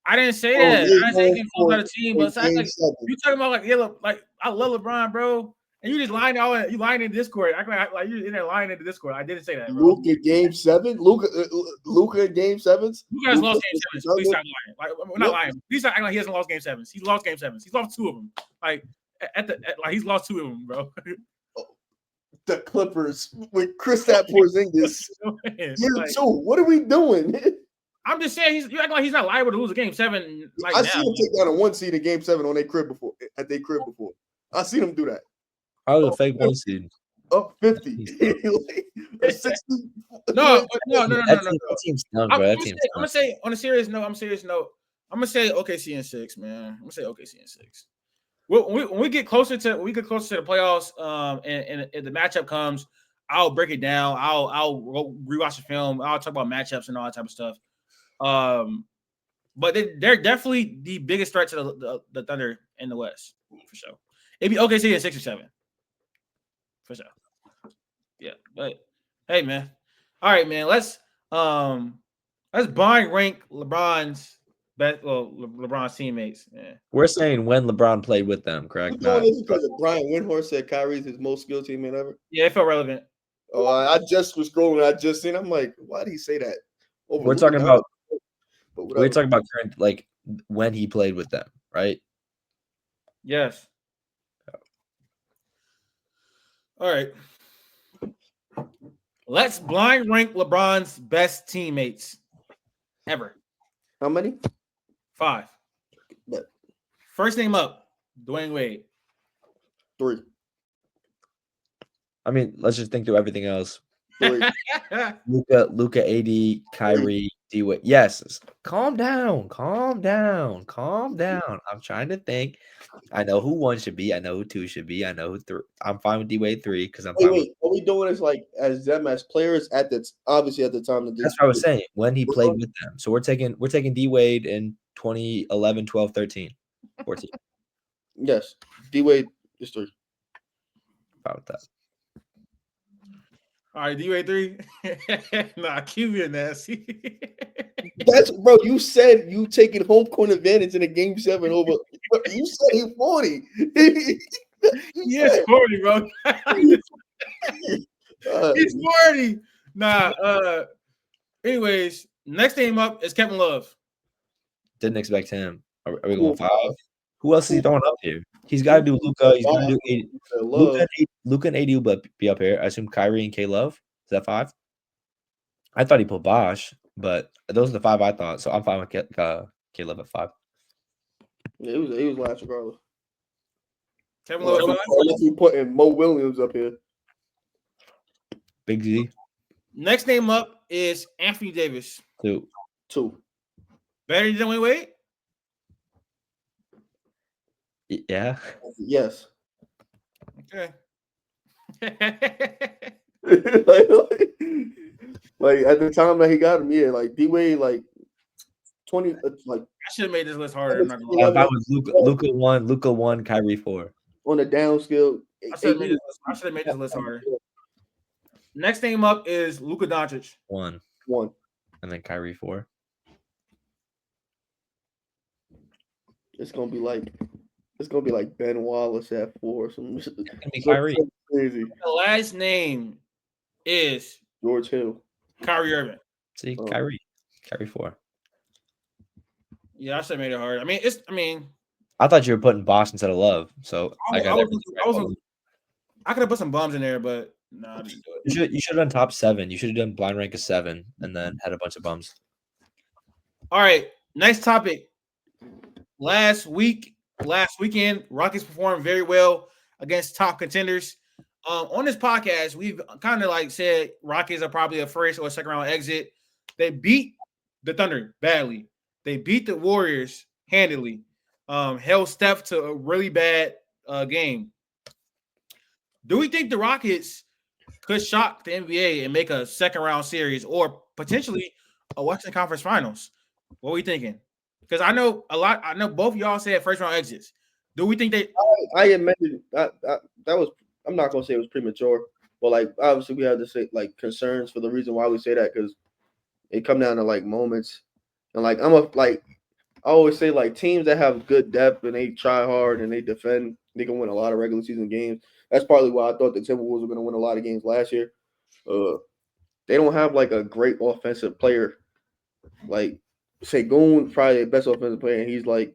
I didn't say that. I didn't say he can close out a team, but like, you talking about like I love LeBron, bro. And you just lying in Discord. Act like you're in there lying into Discord. I didn't say that, bro. Luka game 7? Luka in game 7s? Luka has lost game 7s. Please stop lying. Like we're not lying. Please stop acting like he hasn't lost game 7s. He's lost game 7s. He's lost 2 of them. Like he's lost 2 of them, bro. The Clippers with Kristaps Porzingis. Year 2. What are we doing? I'm just saying you act like he's not liable to lose a game 7. Like I seen him take down a 1 seed in game 7 on their crib before. At their crib before. I seen him do that. I was a fake 1 seed. Up 50. 60. No. That team's done, bro. I'm gonna say on a serious note, I'm gonna say OKC in 6, man. I'm gonna say OKC in 6. When we get closer to the playoffs, and if the matchup comes, I'll break it down. I'll rewatch the film. I'll talk about matchups and all that type of stuff. But they're definitely the biggest threat to the Thunder in the West for sure. It'd be OKC in 6 or 7 for sure. Yeah, but hey, man. All right, man. Let's blind rank LeBron's teammates. Yeah. We're saying when LeBron played with them, correct? Not because Brian Windhorst said Kyrie's his most skilled teammate ever. Yeah, it felt relevant. Oh, I just was scrolling. I just seen. I'm like, why did he say that? We're talking about current, like when he played with them, right? Yes. All right. Let's blind rank LeBron's best teammates ever. How many? 5. But first name up, Dwayne Wade. 3. I mean, let's just think through everything else. 3. Luka, AD, Kyrie, D-Wade. Yes. Calm down. I'm trying to think. I know who 1 should be. I know who 2 should be. I know who 3. I'm fine with D-Wade 3 because I'm fine. Wait. Are we doing this like as them as players obviously at the time that that's what I was saying. When he played with them. So we're taking D-Wade in 2011, 12, 13, 14. Yes. D-Wade is 3. About that. All right, D-Wade 3. Nah, QB nasty. That's bro. You said you taking home court advantage in a game 7 over. You said he's 40. He's 40, bro. He's 40. Nah. Anyways, next name up is Kevin Love. Didn't expect him. Are we going 5? Who else is he throwing up here? He's got to do Luka. He's got to do Luka and AD will be up here. I assume Kyrie and K Love. Is that 5? I thought he put Bosh, but those are the 5 I thought. So I'm fine with K Love at 5. Yeah, he was last regardless. Kevin Love. Unless we putting Mo Williams up here. Big Z. Next name up is Anthony Davis. 2. Better than Dwayne Wade? Yeah. Yes. Okay. like at the time that he got him, yeah, like D-Wade, like 20, like I should have made this list harder. I'm not gonna If lie. I was Luka 1, Kyrie 4. on the down scale. I should have made this list harder. Next name up is Luka Doncic. 1. And then Kyrie 4. It's gonna be like Ben Wallace at 4. Some It's gonna be Kyrie. Crazy. The last name is George Hill. Kyrie Irving. See, Kyrie 4. Yeah, I should have made it hard. I thought you were putting Bosh instead of Love, so I could have put some bums in there, but no, I didn't do it. You should have done top 7. You should have done blind rank of 7 and then had a bunch of bums. All right, next topic. Last weekend, Rockets performed very well against top contenders. On this podcast, we've kind of like said Rockets are probably a first or second round exit. They beat the Thunder badly. They beat the Warriors handily. Held Steph to a really bad game. Do we think the Rockets could shock the NBA and make a second round series or potentially a Western Conference Finals? What are we thinking? Because I know both of y'all said first round exits. Do we think they? I admitted that was. I'm not gonna say it was premature, but like obviously we have to say like concerns for the reason why we say that because it come down to like moments and like I always say like teams that have good depth and they try hard and they defend, they can win a lot of regular season games. That's partly why I thought the Timberwolves were going to win a lot of games last year. They don't have like a great offensive player. Like Sengun, probably the best offensive player, and he's like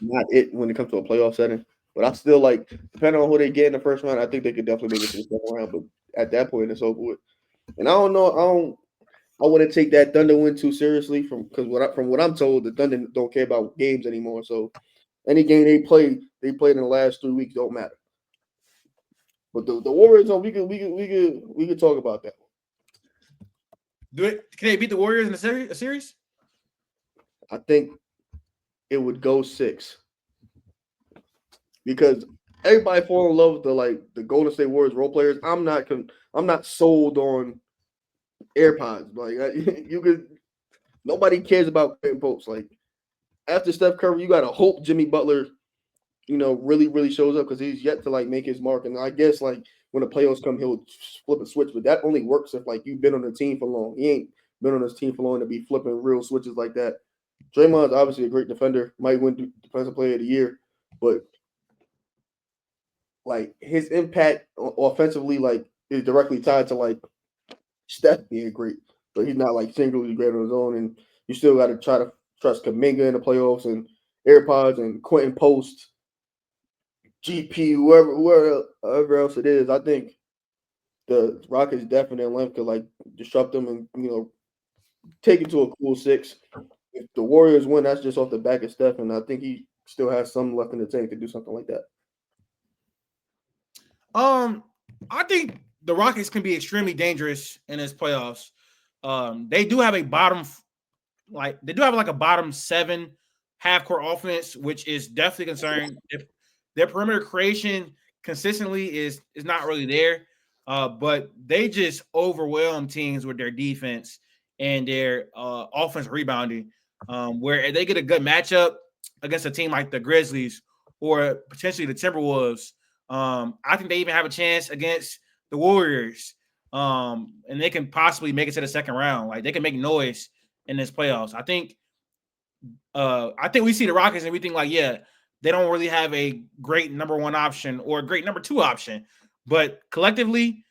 not it when it comes to a playoff setting. But I still like, depending on who they get in the first round, I think they could definitely make it to the second round. But at that point, it's over with. And I don't know. I wouldn't take that Thunder win too seriously from what I'm told, the Thunder don't care about games anymore. So any game they played in the last 3 weeks don't matter. But the Warriors, we could talk about that. Can they beat the Warriors in a series? I think it would go 6 because everybody fall in love with the Golden State Warriors role players. I'm not sold on AirPods. Like nobody cares about Quentin Post. Like after Steph Curry, you gotta hope Jimmy Butler, really, really shows up because he's yet to like make his mark. And I guess like when the playoffs come, he'll flip a switch. But that only works if like you've been on the team for long. He ain't been on this team for long to be flipping real switches like that. Draymond's obviously a great defender, might win Defensive Player of the Year, but like his impact offensively like is directly tied to like Steph being great, but he's not like singularly great on his own. And you still got to try to trust Kuminga in the playoffs and AirPods and Quentin Post, GP, whoever else it is. I think the Rockets definitely in length could like disrupt them and take it to a cool 6. If the Warriors win, that's just off the back of Steph, and I think he still has some left in the tank to do something like that. I think the Rockets can be extremely dangerous in this playoffs. They do have a bottom 7 half-court offense, which is definitely concerning. If their perimeter creation consistently is not really there, but they just overwhelm teams with their defense and their offense rebounding. Where they get a good matchup against a team like the Grizzlies or potentially the Timberwolves, I think they even have a chance against the Warriors, and they can possibly make it to the second round. Like they can make noise in this playoffs. I think we see the Rockets and we think like, yeah, they don't really have a great number 1 option or a great number 2 option, but collectively,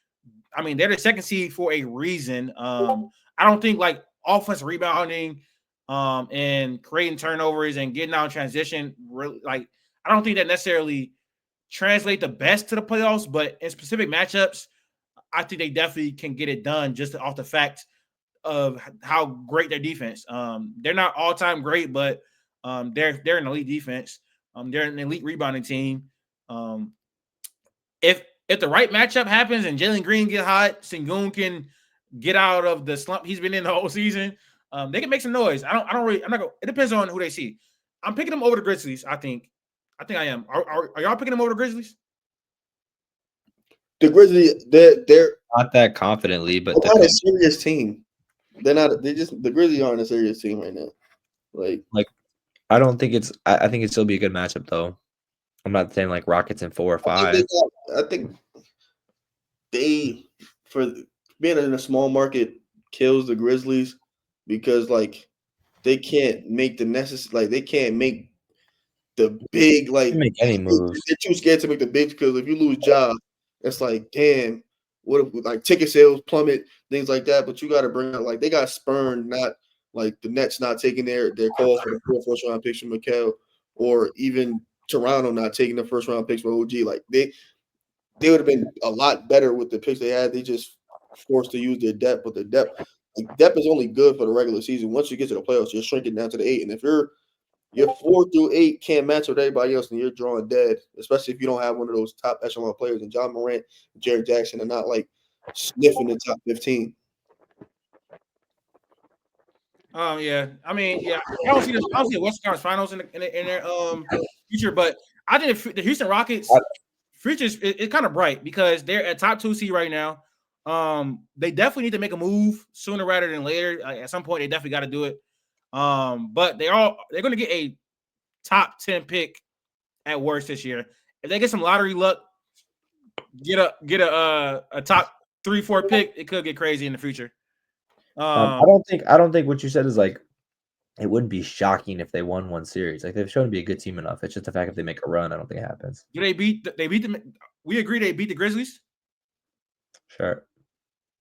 I mean, they're the second seed for a reason. I don't think like offense rebounding and creating turnovers and getting out in transition. Really, like I don't think that necessarily translate the best to the playoffs, but in specific matchups, I think they definitely can get it done just off the fact of how great their defense. They're not all time great, but they're an elite defense. They're an elite rebounding team. If the right matchup happens and Jalen Green get hot, Sengun can get out of the slump he's been in the whole season. They can make some noise. I'm not going. It depends on who they see. I'm picking them over the Grizzlies. I think I am. Are y'all picking them over the Grizzlies? The Grizzlies, they're Not that confidently, but not a serious team. They're not. They just the Grizzlies aren't a serious team right now. Like I don't think it's. I think it'd still be a good matchup though. I'm not saying like Rockets in 4 or 5. I think they for being in a small market kills the Grizzlies because like they can't make the necessary. Like they can't make the big like Make any moves. They're too scared to make the big because if you lose job, it's like damn. What if like ticket sales plummet, things like that? But you got to bring out like they got spurned, not like the Nets not taking their call for the first round picks from Mikal, or even Toronto not taking the first round picks for OG. Like they would have been a lot better with the picks they had. They just forced to use their depth, but the depth is only good for the regular season. Once you get to the playoffs, you're shrinking down to the 8, and if your 4 through 8 can't match with everybody else, and you're drawing dead, especially if you don't have one of those top echelon players. And John Morant, Jared Jackson are not like sniffing the top 15. Yeah. I mean, yeah. I don't see the Western Conference Finals in their future, but I think the Houston Rockets future is kind of bright because they're at top 2 seed right now. They definitely need to make a move sooner rather than later. At some point, they definitely got to do it. But they're going to get a top 10 pick at worst this year. If they get some lottery luck, get a top 3-4 pick, it could get crazy in the future. I don't think what you said is like it wouldn't be shocking if they won one series. Like they've shown to be a good team enough. It's just the fact if they make a run, I don't think it happens. Do they beat them? We agree they beat the Grizzlies. Sure.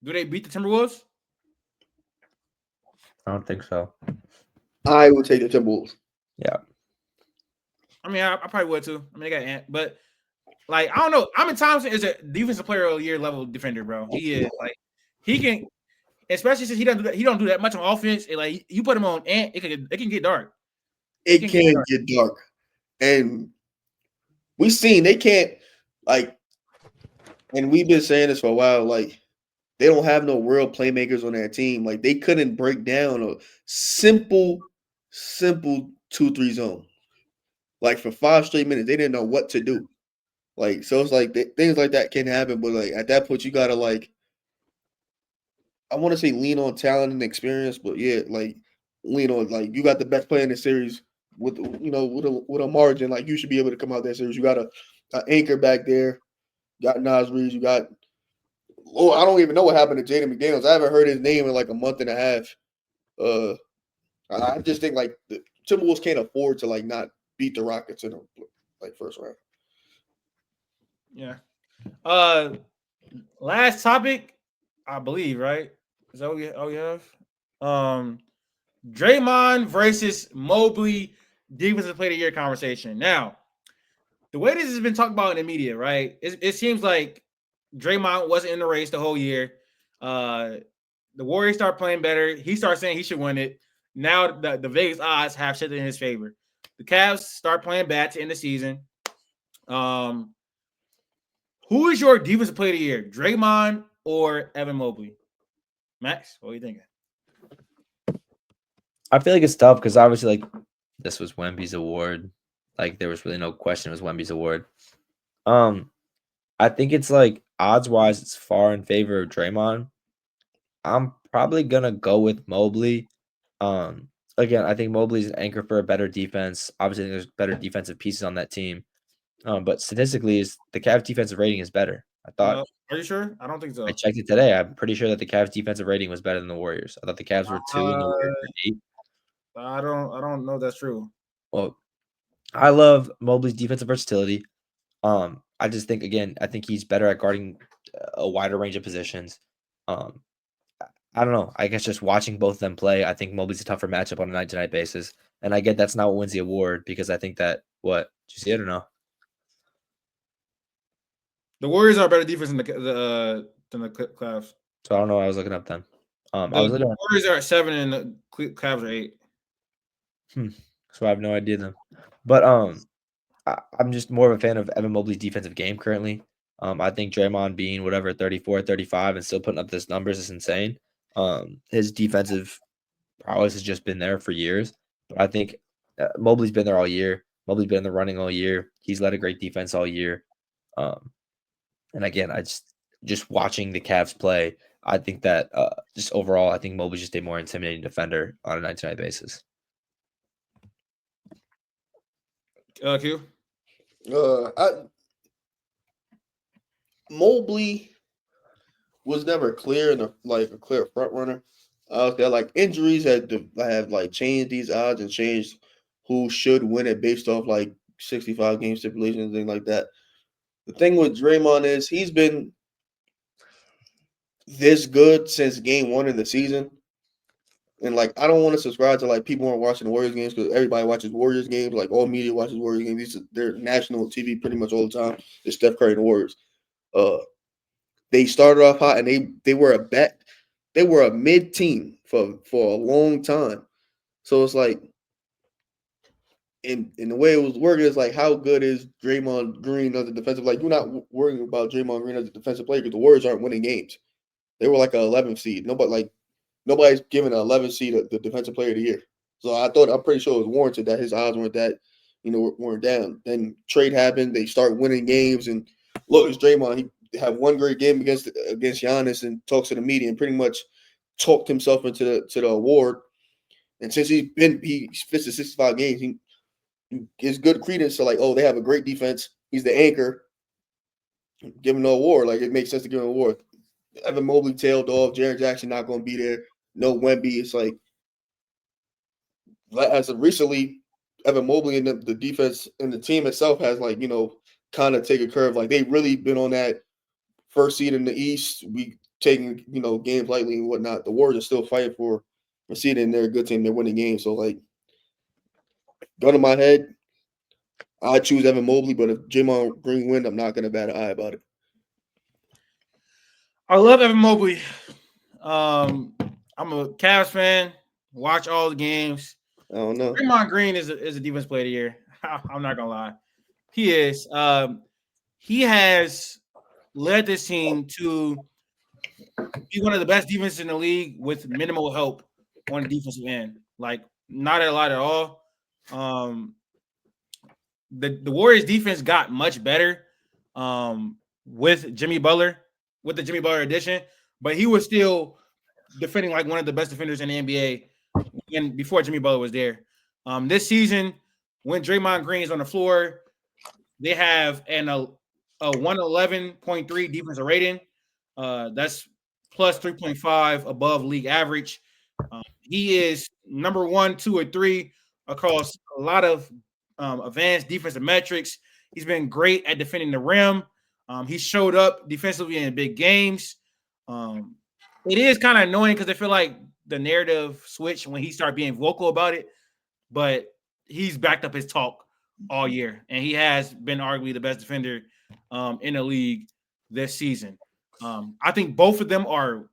Do they beat the Timberwolves? I don't think so. I would take the Timberwolves. Yeah. I mean, I probably would too. I mean, they got Ant, but like I don't know. Amin Thompson is a defensive player of the year level defender, bro. He is like he can, especially since he don't do that much on offense. Like you put him on Ant, it can get dark. It can get dark, and we've seen they can't like, and we've been saying this for a while. Like they don't have no real playmakers on that team. Like they couldn't break down a simple 2-3 zone. Like for 5 straight minutes, they didn't know what to do. Like so, it's like things like that can happen, but like at that point, you gotta like, I want to say lean on talent and experience, but yeah, like lean on like you got the best player in the series with with a margin. Like you should be able to come out that series. You got a anchor back there. You got Nas Reeves. You got I don't even know what happened to Jaden McDaniels. I haven't heard his name in like a month and a half. I just think like the Timberwolves can't afford to like not beat the Rockets in the like first round. Yeah. Last topic, I believe, right? Is that all we have? Draymond versus Mobley defensive player of the year conversation. Now, the way this has been talked about in the media, right? It seems like Draymond wasn't in the race the whole year. The Warriors start playing better. He starts saying he should win it. Now the Vegas odds have shifted in his favor. The Cavs start playing bad to end the season. Who is your defensive player of the year, Draymond or Evan Mobley? Max, what are you thinking? I feel like it's tough because obviously, like, this was Wemby's award. Like, there was really no question it was Wemby's award. I think it's like odds-wise, it's far in favor of Draymond. I'm probably gonna go with Mobley. Again, I think Mobley's an anchor for a better defense. Obviously, there's better defensive pieces on that team. But statistically, the Cavs defensive rating is better. I thought. Are you sure? I don't think so. I checked it today. I'm pretty sure that the Cavs defensive rating was better than the Warriors. I thought the Cavs were 2 and the Warriors were 8. I don't know if that's true. Well, I love Mobley's defensive versatility. I just think, again, I think he's better at guarding a wider range of positions. I don't know. I guess just watching both of them play, I think Mobley's a tougher matchup on a night-to-night basis. And I get that's not what wins the award because I think that what? Did you see it or no? The Warriors are better defense than the Cavs. So I don't know what I was looking up then. I was The looking up. Warriors are at 7 and the Cavs are 8. So I have no idea then. But I'm just more of a fan of Evan Mobley's defensive game currently. I think Draymond being whatever 34, 35 and still putting up this numbers is insane. His defensive prowess has just been there for years. But I think Mobley's been there all year. Mobley's been in the running all year. He's led a great defense all year. And again, I just watching the Cavs play, I think that just overall, I think Mobley's just a more intimidating defender on a night-to-night basis. Q. Mobley was never clear in a clear front runner. That like injuries have like changed these odds and changed who should win it based off like 65 game stipulations and things like that. The thing with Draymond is he's been this good since game 1 in the season. And like I don't want to subscribe to like people aren't watching the Warriors games because everybody watches Warriors games. Like all media watches Warriors games. They're national TV pretty much all the time. It's Steph Curry and the Warriors. They started off hot and they were a bet. They were a mid team for a long time. So it's like, in the way it was working, is like how good is Draymond Green as a defensive? Like you're not worrying about Draymond Green as a defensive player because the Warriors aren't winning games. They were like an 11th seed. Nobody's giving an 11th seed the defensive player of the year. So I'm pretty sure it was warranted that his odds weren't that, weren't down. Then trade happened. They start winning games, and look, it's Draymond. He had one great game against Giannis and talks to the media and pretty much talked himself into the award. And since he fits the 65 games, he gives good credence to like, oh, they have a great defense. He's the anchor. Give him the award. Like it makes sense to give him an award. Evan Mobley tailed off. Jaren Jackson not going to be there. No Wemby. It's like, as of recently, Evan Mobley and the defense and the team itself has like, kind of take a curve. Like they really been on that first seed in the East. We taking, games lightly and whatnot. The Warriors are still fighting for a seed and they're a good team. They're winning games. So like, gun to my head, I choose Evan Mobley, but if Draymond Green win, I'm not going to bat an eye about it. I love Evan Mobley. I'm a Cavs fan. Watch all the games. I don't know. Draymond Green is a defense player of the year. I'm not gonna lie, he is. He has led this team to be one of the best defenses in the league with minimal help on the defensive end. Like not a lot at all. The Warriors defense got much better with Jimmy Butler, with the Jimmy Butler addition, but he was still defending like one of the best defenders in the NBA and before Jimmy Butler was there. This season, when Draymond Green is on the floor, they have a 111.3 defensive rating. That's plus 3.5 above league average. He is number 1, 2, or 3 across a lot of advanced defensive metrics. He's been great at defending the rim. He showed up defensively in big games. It is kind of annoying because I feel like the narrative switched when he started being vocal about it, but he's backed up his talk all year, and he has been arguably the best defender in the league this season. I think both of them are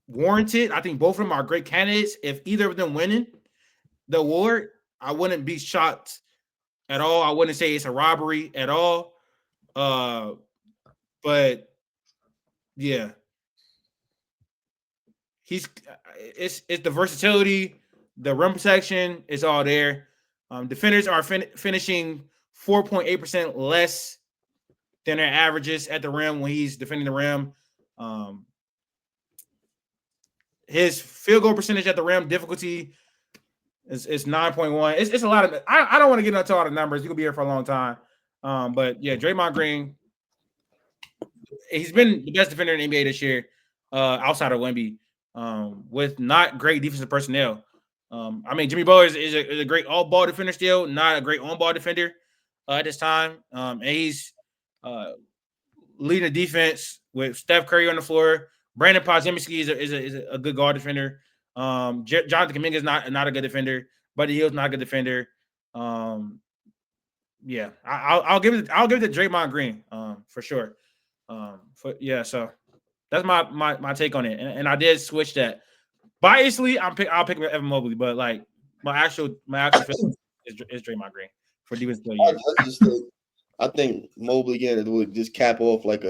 warranted. I think both of them are great candidates. If either of them winning the award, I wouldn't be shocked at all. I wouldn't say it's a robbery at all. But yeah, it's the versatility, the rim protection is all there. Defenders are finishing 4.8% less than their averages at the rim when he's defending the rim. His field goal percentage at the rim difficulty is 9.1. It's a lot of. I don't want to get into all the numbers. You could be here for a long time. But yeah, Draymond Green, he's been the best defender in the NBA this year, outside of Wemby, with not great defensive personnel. I mean, Jimmy Butler is a great all-ball defender still, not a great on-ball defender at this time. And he's leading the defense with Steph Curry on the floor. Brandon Podziemski is a good guard defender. Jonathan Kuminga is not a good defender. Buddy Hield's not a good defender. Yeah, I'll give it to Draymond Green for sure. So that's my take on it. And I did switch that. Biasly, I'll pick Evan Mobley, but like my actual feeling is Draymond Green for defense player of the year. I think Mobley again would just cap off like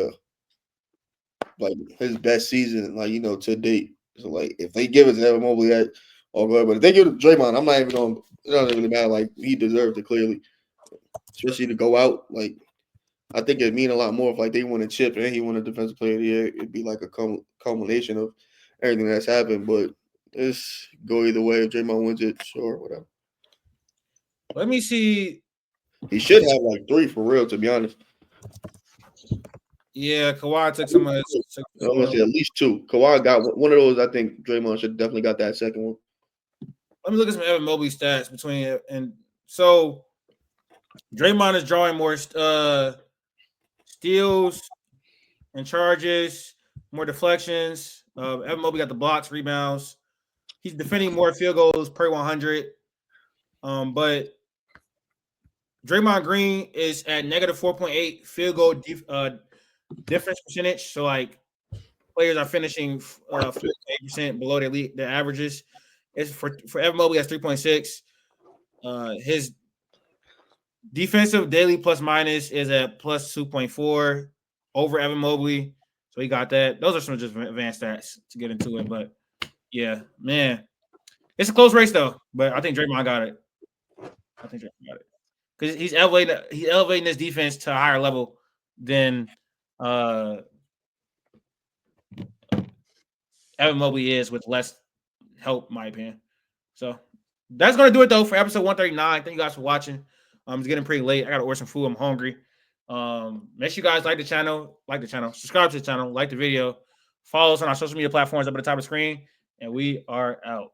his best season, to date. So like if they give it to Evan Mobley, all good. But if they give it to Draymond, I'm not even going. It doesn't really matter. Like he deserved it clearly, especially to go out. Like I think it'd mean a lot more if like they won a chip and he won a defensive player of the year. It'd be like a culmination of everything that's happened. But it's go either way. If Draymond wins it, sure, whatever. Let me see. He should have like 3 for real, to be honest. Yeah, Kawhi took some of his. I'm gonna say at least 2. Kawhi got one of those. I think Draymond should definitely got that second one. Let me look at some Evan Mobley stats between and so Draymond is drawing more steals and charges, more deflections. Evan Mobley got the blocks, rebounds. He's defending more field goals per 100. But Draymond Green is at negative 4.8 field goal difference percentage. So like players are finishing 58% below their averages. It's for Evan Mobley that's 3.6. His defensive daily plus minus is at plus 2.4 over Evan Mobley. So he got that. Those are some just advanced stats to get into it. But yeah, man. It's a close race though. But I think Draymond got it. Because he's elevating this defense to a higher level than Evan Mobley is with less help, in my opinion. So that's gonna do it though for episode 139. Thank you guys for watching. It's getting pretty late. I gotta order some food. I'm hungry. Make sure you guys like the channel, subscribe to the channel, like the video, follow us on our social media platforms up at the top of the screen, and we are out.